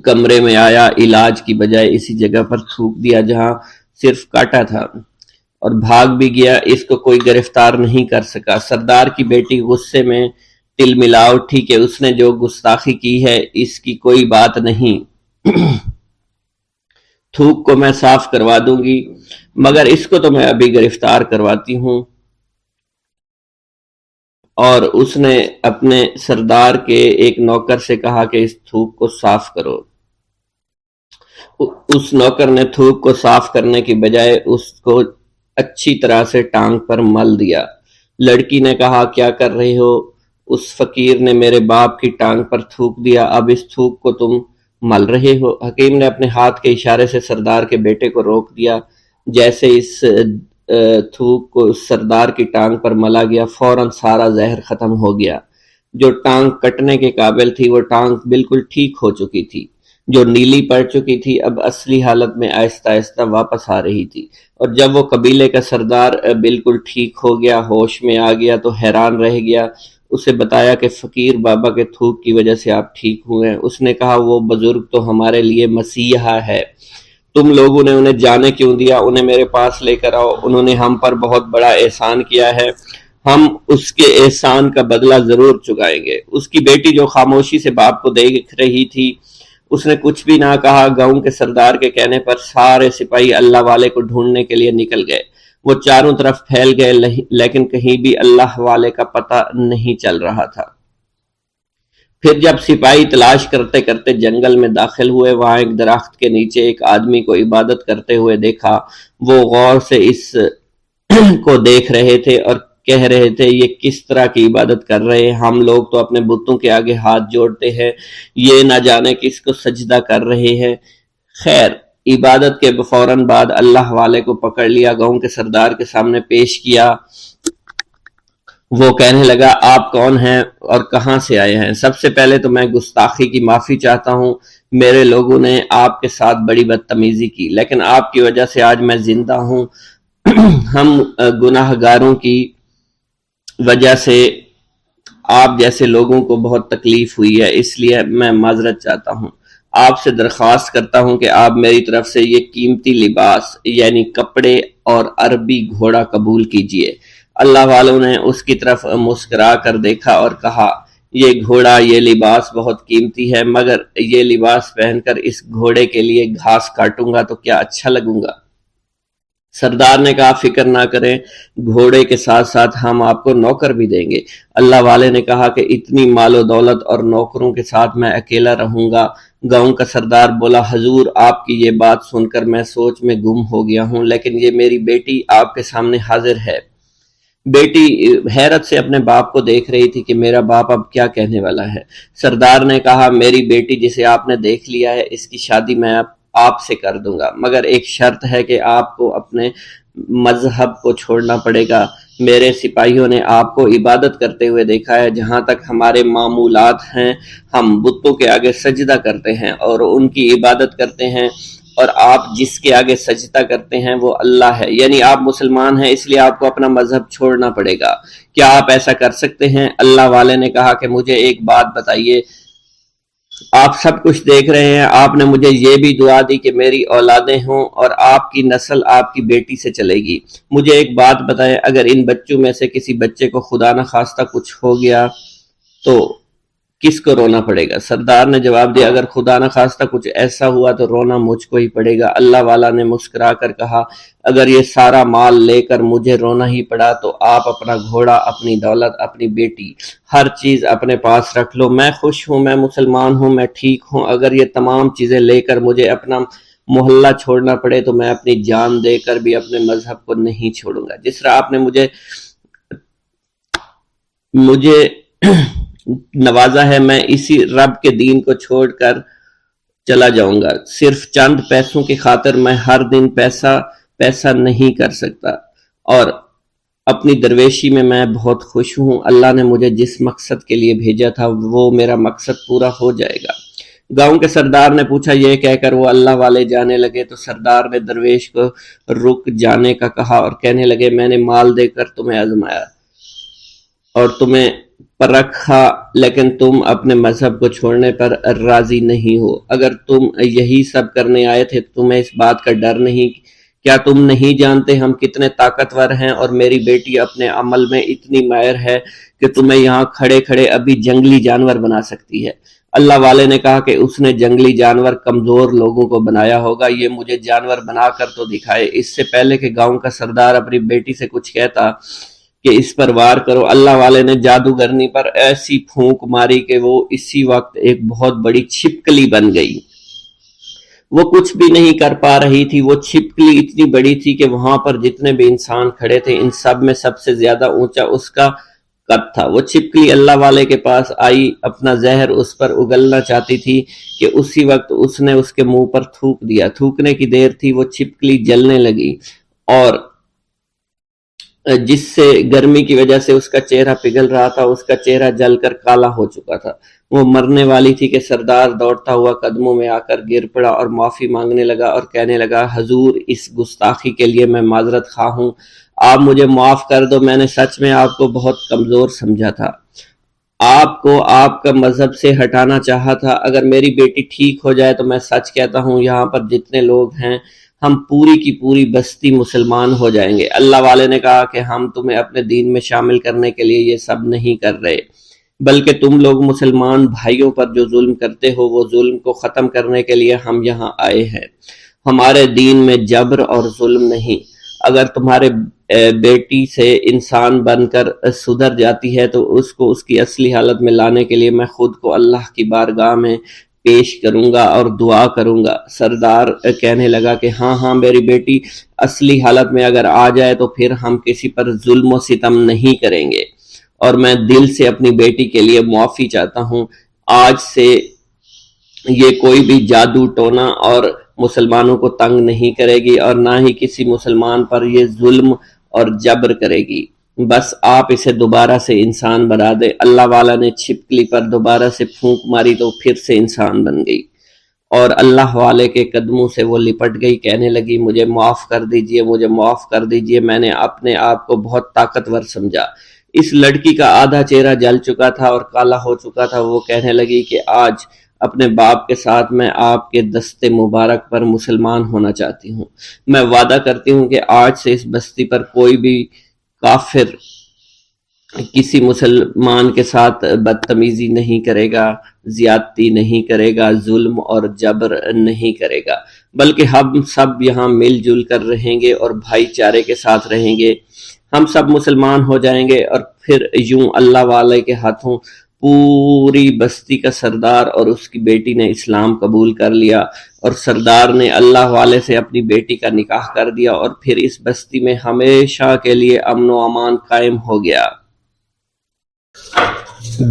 کمرے میں آیا، علاج کی بجائے اسی جگہ پر تھوک دیا جہاں صرف کاٹا تھا، اور بھاگ بھی گیا، اس کو کوئی گرفتار نہیں کر سکا۔ سردار کی بیٹی غصے میں تل ملا اٹھی کہ اس نے جو گستاخی کی ہے اس کی کوئی بات نہیں، تھوک کو میں صاف کروا دوں گی، مگر اس کو تو میں ابھی گرفتار کرواتی ہوں۔ اور اس نے اپنے سردار کے ایک نوکر سے کہا کہ اس تھوک کو صاف کرو۔ اس نوکر نے تھوک کو صاف کرنے کی بجائے اس کو اچھی طرح سے ٹانگ پر مل دیا۔ لڑکی نے کہا کیا کر رہی ہو؟ اس فقیر نے میرے باپ کی ٹانگ پر تھوک دیا، اب اس تھوک کو تم مل رہے ہو؟ حکیم نے اپنے ہاتھ کے اشارے سے سردار کے بیٹے کو روک دیا۔ جیسے اس تھوک کو سردار کی ٹانگ پر ملا گیا، فوراً سارا زہر ختم ہو گیا۔ جو ٹانگ کٹنے کے قابل تھی وہ ٹانگ بالکل ٹھیک ہو چکی تھی، جو نیلی پڑ چکی تھی اب اصلی حالت میں آہستہ آہستہ واپس آ رہی تھی۔ اور جب وہ قبیلے کا سردار بالکل ٹھیک ہو گیا، ہوش میں آ گیا تو حیران رہ گیا۔ اسے بتایا کہ فقیر بابا کے تھوک کی وجہ سے آپ ٹھیک ہوئے ہیں۔ اس نے کہا وہ بزرگ تو ہمارے لیے مسیحا ہے، تم لوگوں نے انہیں جانے کیوں دیا؟ انہیں میرے پاس لے کر آؤ، انہوں نے ہم پر بہت بڑا احسان کیا ہے، ہم اس کے احسان کا بدلہ ضرور چکائیں گے۔ اس کی بیٹی جو خاموشی سے باپ کو دیکھ رہی تھی، اس نے کچھ بھی نہ کہا۔ گاؤں کے سردار کے کہنے پر سارے سپاہی اللہ والے کو ڈھونڈنے کے لیے نکل گئے۔ وہ چاروں طرف پھیل گئے لیکن کہیں بھی اللہ والے کا پتہ نہیں چل رہا تھا۔ پھر جب سپاہی تلاش کرتے کرتے جنگل میں داخل ہوئے، وہاں ایک درخت کے نیچے ایک آدمی کو عبادت کرتے ہوئے دیکھا۔ وہ غور سے اس کو دیکھ رہے تھے اور کہہ رہے تھے یہ کس طرح کی عبادت کر رہے ہیں؟ ہم لوگ تو اپنے بتوں کے آگے ہاتھ جوڑتے ہیں، یہ نہ جانے کس کو سجدہ کر رہے ہیں۔ خیر، عبادت کے فوراً بعد اللہ والے کو پکڑ لیا، گاؤں کے سردار کے سامنے پیش کیا۔ وہ کہنے لگا آپ کون ہیں اور کہاں سے آئے ہیں؟ سب سے پہلے تو میں گستاخی کی معافی چاہتا ہوں، میرے لوگوں نے آپ کے ساتھ بڑی بدتمیزی کی، لیکن آپ کی وجہ سے آج میں زندہ ہوں۔ ہم گناہ گاروں کی وجہ سے آپ جیسے لوگوں کو بہت تکلیف ہوئی ہے، اس لیے میں معذرت چاہتا ہوں۔ آپ سے درخواست کرتا ہوں کہ آپ میری طرف سے یہ قیمتی لباس یعنی کپڑے اور عربی گھوڑا قبول کیجئے۔ اللہ والوں نے اس کی طرف مسکرا کر دیکھا اور کہا یہ گھوڑا، یہ لباس بہت قیمتی ہے، مگر یہ لباس پہن کر اس گھوڑے کے لیے گھاس کاٹوں گا تو کیا اچھا لگوں گا؟ سردار نے کہا فکر نہ کریں، گھوڑے کے ساتھ ساتھ ہم آپ کو نوکر بھی دیں گے۔ اللہ والے نے کہا کہ اتنی مال و دولت اور نوکروں کے ساتھ میں اکیلا رہوں گا؟ گاؤں کا سردار بولا حضور آپ کی یہ بات سن کر میں سوچ میں گم ہو گیا ہوں، لیکن یہ میری بیٹی آپ کے سامنے حاضر ہے۔ بیٹی حیرت سے اپنے باپ کو دیکھ رہی تھی کہ میرا باپ اب کیا کہنے والا ہے۔ سردار نے کہا میری بیٹی جسے آپ نے دیکھ لیا ہے، اس کی شادی میں آپ سے کر دوں گا، مگر ایک شرط ہے کہ آپ کو اپنے مذہب کو چھوڑنا پڑے گا۔ میرے سپاہیوں نے آپ کو عبادت کرتے ہوئے دیکھا ہے، جہاں تک ہمارے معمولات ہیں ہم بتوں کے آگے سجدہ کرتے ہیں اور ان کی عبادت کرتے ہیں، اور آپ جس کے آگے سجدہ کرتے ہیں وہ اللہ ہے، یعنی آپ مسلمان ہیں، اس لیے آپ کو اپنا مذہب چھوڑنا پڑے گا۔ کیا آپ ایسا کر سکتے ہیں؟ اللہ والے نے کہا کہ مجھے ایک بات بتائیے، آپ سب کچھ دیکھ رہے ہیں، آپ نے مجھے یہ بھی دعا دی کہ میری اولادیں ہوں اور آپ کی نسل آپ کی بیٹی سے چلے گی۔ مجھے ایک بات بتائیں، اگر ان بچوں میں سے کسی بچے کو خدا نہ خواستہ کچھ ہو گیا تو کس کو رونا پڑے گا؟ سردار نے جواب دیا اگر خدا نہ خواستہ کچھ ایسا ہوا تو رونا مجھ کو ہی پڑے گا۔ اللہ والا نے مسکرا کر کہا اگر یہ سارا مال لے کر مجھے رونا ہی پڑا تو آپ اپنا گھوڑا، اپنی دولت، اپنی بیٹی، ہر چیز اپنے پاس رکھ لو۔ میں خوش ہوں، میں مسلمان ہوں، میں ٹھیک ہوں۔ اگر یہ تمام چیزیں لے کر مجھے اپنا محلہ چھوڑنا پڑے تو میں اپنی جان دے کر بھی اپنے مذہب کو نہیں چھوڑوں گا۔ جس طرح آپ نے مجھے نوازا ہے، میں اسی رب کے دین کو چھوڑ کر چلا جاؤں گا۔ صرف چند پیسوں کی خاطر میں ہر دن پیسہ نہیں کر سکتا، اور اپنی درویشی میں بہت خوش ہوں۔ اللہ نے مجھے جس مقصد کے لیے بھیجا تھا وہ میرا مقصد پورا ہو جائے گا۔ گاؤں کے سردار نے پوچھا، یہ کہہ کر وہ اللہ والے جانے لگے تو سردار نے درویش کو رک جانے کا کہا اور کہنے لگے، میں نے مال دے کر تمہیں آزمایا اور تمہیں پرکھا، لیکن تم اپنے مذہب کو چھوڑنے پر راضی نہیں ہو۔ اگر تم یہی سب کرنے آئے تھے تو تمہیں اس بات کا ڈر نہیں؟ کیا تم نہیں جانتے ہم کتنے طاقتور ہیں، اور میری بیٹی اپنے عمل میں اتنی ماہر ہے کہ تمہیں یہاں کھڑے کھڑے ابھی جنگلی جانور بنا سکتی ہے۔ اللہ والے نے کہا کہ اس نے جنگلی جانور کمزور لوگوں کو بنایا ہوگا، یہ مجھے جانور بنا کر تو دکھائے۔ اس سے پہلے کہ گاؤں کا سردار اپنی بیٹی سے کچھ کہتا کہ اس پر وار کرو، اللہ والے نے جادوگرنی پر ایسی پھونک ماری کہ وہ اسی وقت ایک بہت بڑی چھپکلی بن گئی۔ وہ کچھ بھی نہیں کر پا رہی تھی، وہ چھپکلی اتنی بڑی تھی کہ وہاں پر جتنے بھی انسان کھڑے تھے ان سب میں سب سے زیادہ اونچا اس کا قد تھا۔ وہ چھپکلی اللہ والے کے پاس آئی، اپنا زہر اس پر اگلنا چاہتی تھی کہ اسی وقت اس نے اس کے منہ پر تھوک دیا۔ تھوکنے کی دیر تھی، وہ چھپکلی جلنے لگی اور جس سے گرمی کی وجہ سے اس کا چہرہ پگھل رہا تھا، اس کا چہرہ جل کر کالا ہو چکا تھا۔ وہ مرنے والی تھی کہ سردار دوڑتا ہوا قدموں میں آ کر گر پڑا اور معافی مانگنے لگا اور کہنے لگا، حضور اس گستاخی کے لیے میں معذرت خواہ ہوں، آپ مجھے معاف کر دو، میں نے سچ میں آپ کو بہت کمزور سمجھا تھا، آپ کو آپ کا مذہب سے ہٹانا چاہا تھا۔ اگر میری بیٹی ٹھیک ہو جائے تو میں سچ کہتا ہوں یہاں پر جتنے لوگ ہیں ہم پوری کی پوری بستی مسلمان ہو جائیں گے۔ اللہ والے نے کہا کہ ہم تمہیں اپنے دین میں شامل کرنے کے لیے یہ سب نہیں کر رہے، بلکہ تم لوگ مسلمان بھائیوں پر جو ظلم کرتے ہو وہ ظلم کو ختم کرنے کے لیے ہم یہاں آئے ہیں۔ ہمارے دین میں جبر اور ظلم نہیں۔ اگر تمہارے بیٹی سے انسان بن کر سدھر جاتی ہے تو اس کو اس کی اصلی حالت میں لانے کے لیے میں خود کو اللہ کی بارگاہ میں پیش کروں گا اور دعا کروں گا۔ سردار کہنے لگا کہ ہاں میری بیٹی اصلی حالت میں اگر آ جائے تو پھر ہم کسی پر ظلم و ستم نہیں کریں گے، اور میں دل سے اپنی بیٹی کے لیے معافی چاہتا ہوں۔ آج سے یہ کوئی بھی جادو ٹونا اور مسلمانوں کو تنگ نہیں کرے گی اور نہ ہی کسی مسلمان پر یہ ظلم اور جبر کرے گی، بس آپ اسے دوبارہ سے انسان بنا دے۔ اللہ والا نے چھپکلی پر دوبارہ سے پھونک ماری تو پھر سے انسان بن گئی اور اللہ والے کے قدموں سے وہ لپٹ گئی، کہنے لگی، مجھے معاف کر دیجئے، مجھے معاف کر دیجئے، میں نے اپنے آپ کو بہت طاقتور سمجھا۔ اس لڑکی کا آدھا چہرہ جل چکا تھا اور کالا ہو چکا تھا۔ وہ کہنے لگی کہ آج اپنے باپ کے ساتھ میں آپ کے دست مبارک پر مسلمان ہونا چاہتی ہوں۔ میں وعدہ کرتی ہوں کہ آج سے اس بستی پر کوئی بھی کافر کسی مسلمان کے ساتھ بدتمیزی نہیں کرے گا، زیادتی نہیں کرے گا، ظلم اور جبر نہیں کرے گا، بلکہ ہم سب یہاں مل جل کر رہیں گے اور بھائی چارے کے ساتھ رہیں گے۔ ہم سب مسلمان ہو جائیں گے اور پھر یوں اللہ والے کے ہاتھوں پوری بستی کا سردار اور اس کی بیٹی نے اسلام قبول کر لیا، اور سردار نے اللہ والے سے اپنی بیٹی کا نکاح کر دیا، اور پھر اس بستی میں ہمیشہ کے لیے امن و امان قائم ہو گیا۔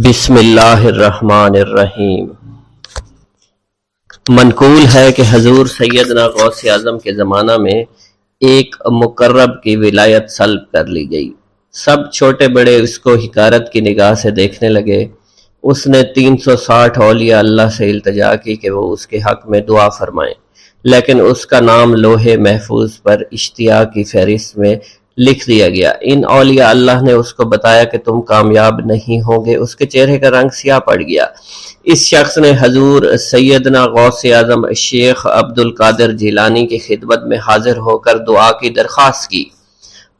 بسم اللہ الرحمن الرحیم۔ منقول ہے کہ حضور سیدنا غوث اعظم کے زمانہ میں ایک مقرب کی ولایت سلب کر لی گئی۔ سب چھوٹے بڑے اس کو حقارت کی نگاہ سے دیکھنے لگے۔ اس نے 360 اولیاء اللہ سے التجا کی کہ وہ اس کے حق میں دعا فرمائیں، لیکن اس کا نام لوح محفوظ پر اشتیاق کی فہرست میں لکھ دیا گیا۔ ان اولیاء اللہ نے اس کو بتایا کہ تم کامیاب نہیں ہوں گے۔ اس کے چہرے کا رنگ سیاہ پڑ گیا۔ اس شخص نے حضور سیدنا غوث اعظم شیخ عبد القادر جیلانی کی خدمت میں حاضر ہو کر دعا کی درخواست کی۔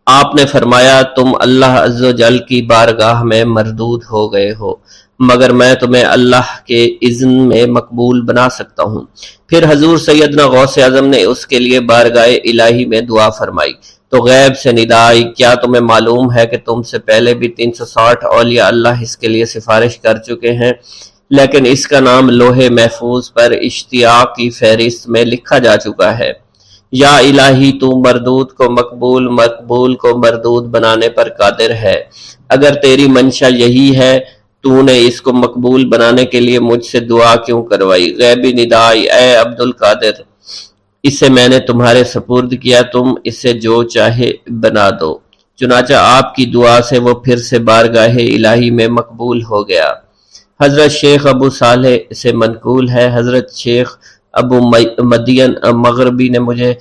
آپ نے فرمایا، تم اللہ عز و جل کی بارگاہ میں مردود ہو گئے ہو، مگر میں تمہیں اللہ کے اذن میں مقبول بنا سکتا ہوں۔ پھر حضور سیدنا غوث اعظم نے اس کے لیے بارگاہ الہی میں دعا فرمائی تو غیب سے ندا آئی، کیا تمہیں معلوم ہے کہ تم سے پہلے بھی 360 اولیاء اللہ اس کے لیے سفارش کر چکے ہیں، لیکن اس کا نام لوح محفوظ پر اشتیاق کی فہرست میں لکھا جا چکا ہے۔ یا الہی، تو مردود کو مقبول، مقبول کو مردود بنانے پر قادر ہے۔ اگر تیری منشا یہی ہے، تو نے اس کو مقبول بنانے کے لیے مجھ سے دعا کیوں کروائی؟ غیبی ندا آئی، اے عبد القادر، اسے میں نے تمہارے سپرد کیا، تم اسے جو چاہے بنا دو۔ چنانچہ آپ کی دعا سے وہ پھر سے بارگاہ الہی میں مقبول ہو گیا۔ حضرت شیخ ابو صالح سے منقول ہے، حضرت شیخ ابو مدین مغربی نے مجھے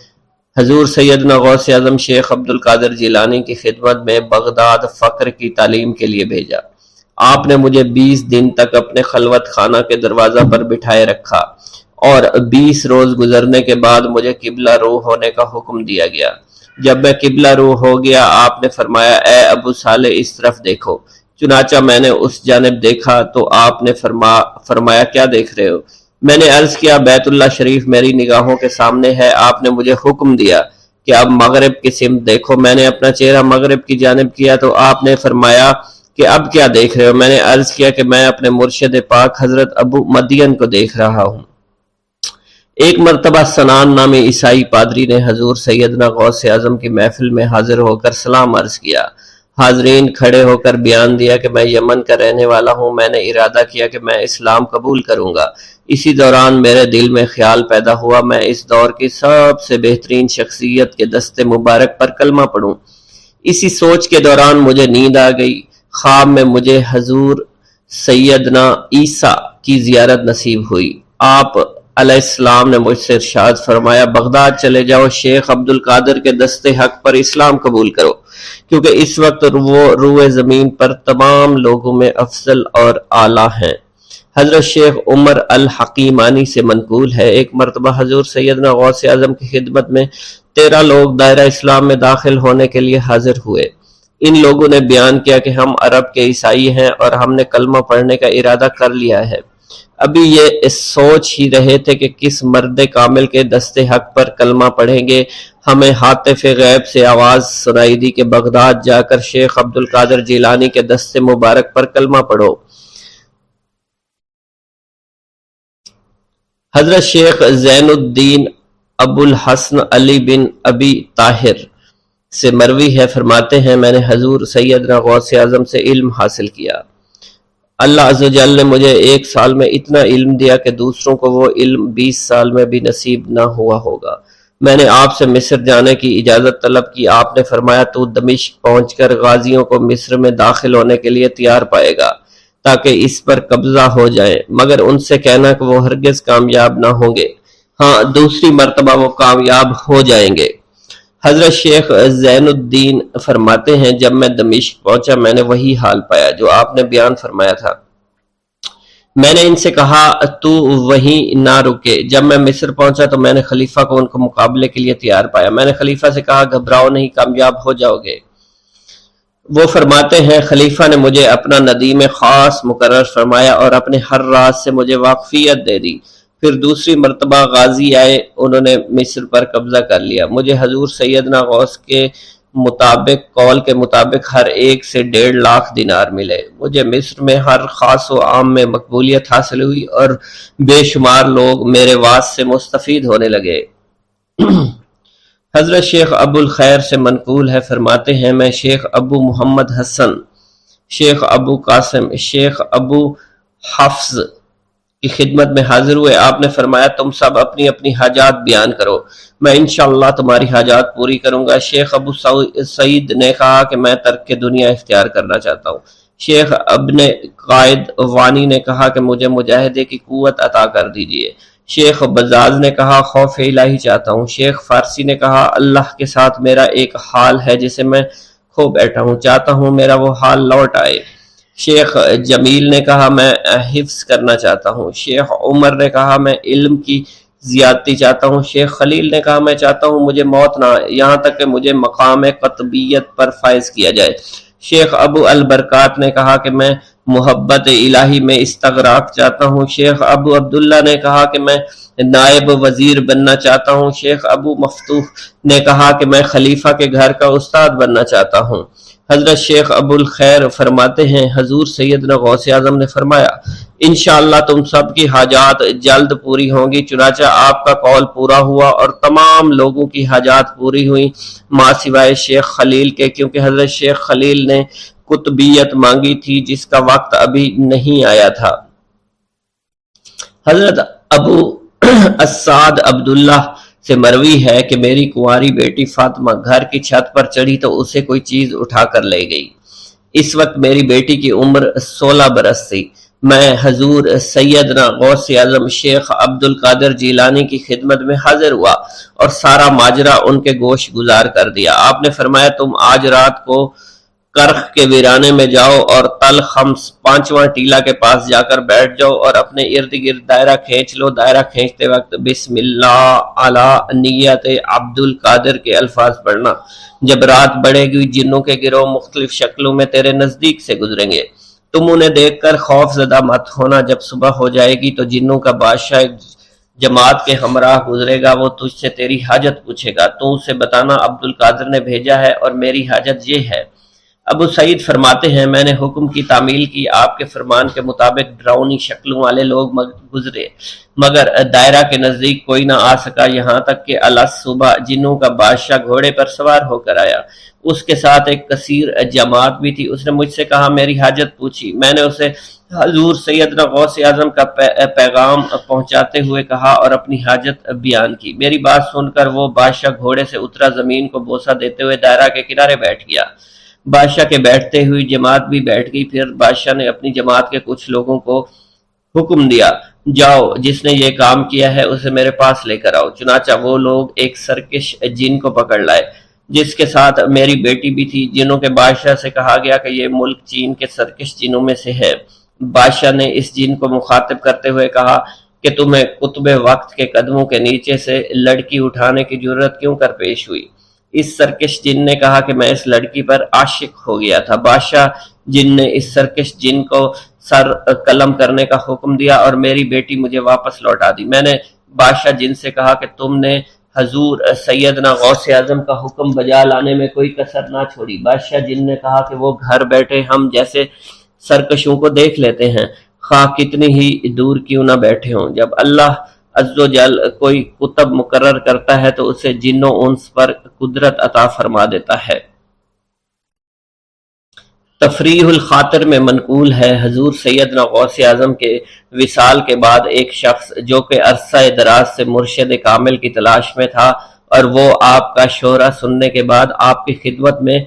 حضور سیدنا غوث اعظم شیخ عبدالقادر جیلانی کی خدمت میں بغداد فقر کی تعلیم کے لیے بھیجا۔ آپ نے مجھے 20 دن تک اپنے خلوت خانہ کے دروازہ پر بٹھائے رکھا اور 20 روز گزرنے کے بعد مجھے قبلہ رو ہونے کا حکم دیا گیا۔ جب میں قبلہ رو ہو گیا، آپ نے فرمایا اے ابو صالح اس طرف دیکھو۔ چنانچہ میں نے اس جانب دیکھا تو آپ نے فرمایا کیا دیکھ رہے ہو؟ میں نے عرض کیا بیت اللہ شریف میری نگاہوں کے سامنے ہے۔ آپ نے مجھے حکم دیا کہ اب مغرب کی سمت دیکھو۔ میں نے اپنا چہرہ مغرب کی جانب کیا تو آپ نے فرمایا کہ اب کیا دیکھ رہے ہو؟ میں نے عرض کیا کہ میں اپنے مرشد پاک حضرت ابو مدین کو دیکھ رہا ہوں۔ ایک مرتبہ سنان نامی عیسائی پادری نے حضور سیدنا غوث اعظم کی محفل میں حاضر ہو کر سلام عرض کیا۔ حاضرین کھڑے ہو کر بیان دیا کہ میں یمن کا رہنے والا ہوں، میں نے ارادہ کیا کہ میں اسلام قبول کروں گا۔ اسی دوران میرے دل میں خیال پیدا ہوا میں اس دور کی سب سے بہترین شخصیت کے دست مبارک پر کلمہ پڑھوں۔ اسی سوچ کے دوران مجھے نیند آ گئی۔ خواب میں مجھے حضور سیدنا عیسیٰ کی زیارت نصیب ہوئی۔ آپ علیہ السلام نے مجھ سے ارشاد فرمایا بغداد چلے جاؤ، شیخ عبدالقادر کے دست حق پر اسلام قبول کرو، کیونکہ اس وقت وہ روئے زمین پر تمام لوگوں میں افضل اور اعلیٰ ہیں۔ حضرت شیخ عمر الحکیمانی سے منقول ہے، ایک مرتبہ حضور سیدنا غوث اعظم کی خدمت میں 13 لوگ دائرہ اسلام میں داخل ہونے کے لیے حاضر ہوئے۔ ان لوگوں نے بیان کیا کہ ہم عرب کے عیسائی ہیں اور ہم نے کلمہ پڑھنے کا ارادہ کر لیا ہے۔ ابھی یہ سوچ ہی رہے تھے کہ کس مرد کامل کے دست حق پر کلمہ پڑھیں گے۔ ہمیں ہاتف غیب سے آواز سنائی دی کہ بغداد جا کر شیخ عبدالقادر جیلانی کے دست مبارک پر کلمہ پڑھو۔ حضرت شیخ زین الدین ابو الحسن علی بن ابی طاہر سے مروی ہے، فرماتے ہیں میں نے حضور سیدنا غوث اعظم سے علم حاصل کیا۔ اللہ عز و جل نے مجھے 1 سال میں اتنا علم دیا کہ دوسروں کو وہ علم 20 سال میں بھی نصیب نہ ہوا ہوگا۔ میں نے آپ سے مصر جانے کی اجازت طلب کی۔ آپ نے فرمایا تو دمشق پہنچ کر غازیوں کو مصر میں داخل ہونے کے لیے تیار پائے گا تاکہ اس پر قبضہ ہو جائے، مگر ان سے کہنا کہ وہ ہرگز کامیاب نہ ہوں گے، ہاں دوسری مرتبہ وہ کامیاب ہو جائیں گے۔ حضرت شیخ زین الدین فرماتے ہیں جب میں دمشق پہنچا میں نے وہی حال پایا جو آپ نے بیان فرمایا تھا۔ میں نے ان سے کہا تو وہیں نہ رکے۔ جب میں مصر پہنچا تو میں نے خلیفہ کو ان کو مقابلے کے لیے تیار پایا۔ میں نے خلیفہ سے کہا گھبراؤ نہیں، کامیاب ہو جاؤ گے۔ وہ فرماتے ہیں خلیفہ نے مجھے اپنا ندیم خاص مقرر فرمایا اور اپنے ہر راز سے مجھے واقفیت دے دی۔ پھر دوسری مرتبہ غازی آئے، انہوں نے مصر پر قبضہ کر لیا۔ مجھے حضور سیدنا غوث کے مطابق قول کے مطابق ہر ایک سے 1.5 لاکھ دینار ملے۔ مجھے مصر میں ہر خاص و عام میں مقبولیت حاصل ہوئی اور بے شمار لوگ میرے واعظ سے مستفید ہونے لگے۔ حضرت شیخ ابو الخیر سے منقول ہے، فرماتے ہیں میں شیخ ابو محمد حسن، شیخ ابو قاسم، شیخ ابو حفظ کی خدمت میں حاضر ہوئے۔ آپ نے فرمایا تم سب اپنی اپنی حاجات بیان کرو، میں انشاءاللہ تمہاری حاجات پوری کروں گا۔ شیخ ابو سعید نے کہا کہ میں ترک دنیا اختیار کرنا چاہتا ہوں۔ شیخ ابن قائد وانی نے کہا کہ مجھے مجاہدے کی قوت عطا کر دیجئے۔ شیخ بزاز نے کہا خوف الہی چاہتا ہوں۔ شیخ فارسی نے کہا اللہ کے ساتھ میرا ایک حال ہے جسے میں کھو بیٹھا ہوں، چاہتا ہوں میرا وہ حال لوٹ آئے۔ شیخ جمیل نے کہا میں حفظ کرنا چاہتا ہوں۔ شیخ عمر نے کہا میں علم کی زیادتی چاہتا ہوں۔ شیخ خلیل نے کہا میں چاہتا ہوں مجھے موت نہ آئے، یہاں تک کہ مجھے مقام قطبیت پر فائز کیا جائے۔ شیخ ابو البرکات نے کہا کہ میں محبت الہی میں استغراق چاہتا ہوں۔ شیخ ابو عبداللہ نے کہا کہ میں نائب وزیر بننا چاہتا ہوں۔ شیخ ابو مفتوح نے کہا کہ میں خلیفہ کے گھر کا استاد بننا چاہتا ہوں۔ حضرت شیخ ابو الخیر فرماتے ہیں حضور سیدنا غوث اعظم نے فرمایا انشاءاللہ تم سب کی حاجات جلد پوری ہوں گی۔ چنانچہ آپ کا قول پورا ہوا اور تمام لوگوں کی حاجات پوری ہوئیں ماں سوائے شیخ خلیل کے، کیونکہ حضرت شیخ خلیل نے قطبیت مانگی تھی جس کا وقت ابھی نہیں آیا تھا۔ حضرت ابو اسعد عبداللہ سے مروی ہے کہ میری کنواری بیٹی فاطمہ گھر کی چھت پر چڑھی تو اسے کوئی چیز اٹھا کر لے گئی۔ اس وقت میری بیٹی کی عمر 16 برس تھی۔ میں حضور سیدنا غوث اعظم شیخ عبد القادر جیلانی کی خدمت میں حاضر ہوا اور سارا ماجرا ان کے گوش گزار کر دیا۔ آپ نے فرمایا تم آج رات کو کرخ کے ویرانے میں جاؤ اور تل خمس 5واں ٹیلا کے پاس جا کر بیٹھ جاؤ اور اپنے ارد گرد دائرہ کھینچ لو۔ دائرہ کھینچتے وقت بسم اللہ علی نیت عبد القادر کے الفاظ پڑھنا۔ جب رات بڑھے گی جنوں کے گروہ مختلف شکلوں میں تیرے نزدیک سے گزریں گے، تم انہیں دیکھ کر خوف زدہ مت ہونا۔ جب صبح ہو جائے گی تو جنوں کا بادشاہ جماعت کے ہمراہ گزرے گا، وہ تجھ سے تیری حاجت پوچھے گا، تو اسے بتانا عبد القادر نے بھیجا ہے اور میری حاجت یہ ہے۔ ابو سعید فرماتے ہیں میں نے حکم کی تعمیل کی، آپ کے فرمان کے مطابق ڈراؤنی شکلوں والے لوگ گزرے مگر دائرہ کے نزدیک کوئی نہ آ سکا، یہاں تک کہ صبح جنوں کا بادشاہ گھوڑے پر سوار ہو کر آیا۔ اس کے ساتھ ایک کثیر جماعت بھی تھی۔ اس نے مجھ سے کہا میری حاجت پوچھی۔ میں نے اسے حضور سیدنا غوث اعظم کا پیغام پہنچاتے ہوئے کہا اور اپنی حاجت بیان کی۔ میری بات سن کر وہ بادشاہ گھوڑے سے اترا، زمین کو بوسہ دیتے ہوئے دائرہ کے کنارے بیٹھ گیا۔ بادشاہ کے بیٹھتے ہوئی جماعت بھی بیٹھ گئی۔ پھر بادشاہ نے اپنی جماعت کے کچھ لوگوں کو حکم دیا جاؤ، جس نے یہ کام کیا ہے اسے میرے پاس لے کر آؤ۔ چنانچہ وہ لوگ ایک سرکش جن کو پکڑ لائے جس کے ساتھ میری بیٹی بھی تھی۔ جنوں کے بادشاہ سے کہا گیا کہ یہ ملک چین کے سرکش جنوں میں سے ہے۔ بادشاہ نے اس جن کو مخاطب کرتے ہوئے کہا کہ تمہیں قطب وقت کے قدموں کے نیچے سے لڑکی اٹھانے کی جرت کیوں کر پیش ہوئی؟ اس سرکش جن نے کہا کہ میں اس لڑکی پر عاشق ہو گیا تھا۔ بادشاہ جن نے اس سرکش جن کو سر قلم کرنے کا حکم دیا اور میری بیٹی مجھے واپس لوٹا دی۔ میں نے بادشاہ جن سے کہا کہ تم نے حضور سیدنا غوث اعظم کا حکم بجا لانے میں کوئی کسر نہ چھوڑی۔ بادشاہ جن نے کہا کہ وہ گھر بیٹھے ہم جیسے سرکشوں کو دیکھ لیتے ہیں، خواہ کتنی ہی دور کیوں نہ بیٹھے ہوں۔ جب اللہ عز و جل کوئی کتب مقرر کرتا ہے تو اسے جن و انس پر قدرت عطا فرما دیتا ہے۔ تفریح الخاطر میں منقول ہے حضور سیدنا غوث اعظم کے وصال کے بعد ایک شخص جو کہ عرصہ دراز سے مرشد کامل کی تلاش میں تھا اور وہ آپ کا شورا سننے کے بعد آپ کی خدمت میں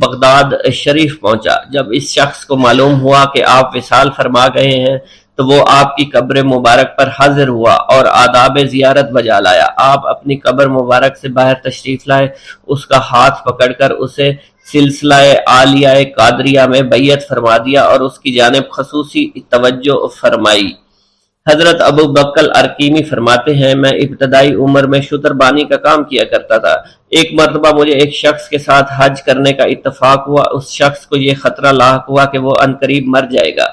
بغداد شریف پہنچا۔ جب اس شخص کو معلوم ہوا کہ آپ وصال فرما گئے ہیں تو وہ آپ کی قبر مبارک پر حاضر ہوا اور آداب زیارت بجا لایا۔ آپ اپنی قبر مبارک سے باہر تشریف لائے، اس کا ہاتھ پکڑ کر اسے سلسلہ عالیہ قادریہ میں بیعت فرما دیا اور اس کی جانب خصوصی توجہ فرمائی۔ حضرت ابو بکر ارقیمی فرماتے ہیں میں ابتدائی عمر میں شتر بانی کا کام کیا کرتا تھا۔ ایک مرتبہ مجھے ایک شخص کے ساتھ حج کرنے کا اتفاق ہوا۔ اس شخص کو یہ خطرہ لاحق ہوا کہ وہ عنقریب مر جائے گا۔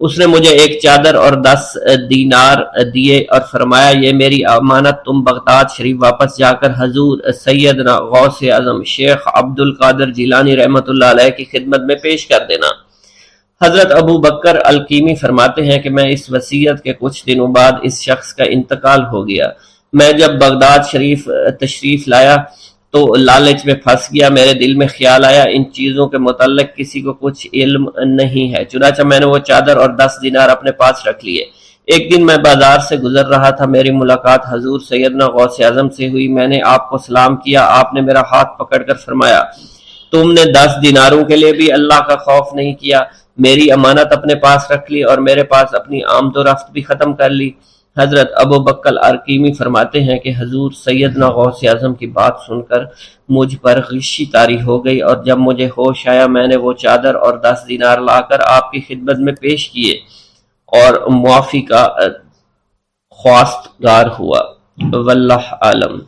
اس نے مجھے ایک چادر اور 10 دینار دیے اور فرمایا یہ میری امانت، تم بغداد شریف واپس جا کر حضور سیدنا غوث اعظم شیخ عبد القادر جیلانی رحمۃ اللہ علیہ کی خدمت میں پیش کر دینا۔ حضرت ابو بکر القیمی فرماتے ہیں کہ میں اس وصیت کے کچھ دنوں بعد اس شخص کا انتقال ہو گیا۔ میں جب بغداد شریف تشریف لایا تو لالچ میں پھنس گیا۔ میرے دل میں خیال آیا ان چیزوں کے متعلق کسی کو کچھ علم نہیں ہے، چنانچہ میں نے وہ چادر اور 10 دینار اپنے پاس رکھ لیے۔ ایک دن میں بازار سے گزر رہا تھا، میری ملاقات حضور سیدنا غوث اعظم سے ہوئی۔ میں نے آپ کو سلام کیا، آپ نے میرا ہاتھ پکڑ کر فرمایا تم نے 10 دیناروں کے لیے بھی اللہ کا خوف نہیں کیا، میری امانت اپنے پاس رکھ لی اور میرے پاس اپنی آمد و رفت بھی ختم کر لی۔ حضرت ابو بکر ارقیمی فرماتے ہیں کہ حضور سیدنا غوث اعظم کی بات سن کر مجھ پر غشی طاری ہو گئی اور جب مجھے ہوش آیا میں نے وہ چادر اور 10 دینار لا کر آپ کی خدمت میں پیش کیے اور معافی کا خواستگار ہوا۔ واللہ عالم۔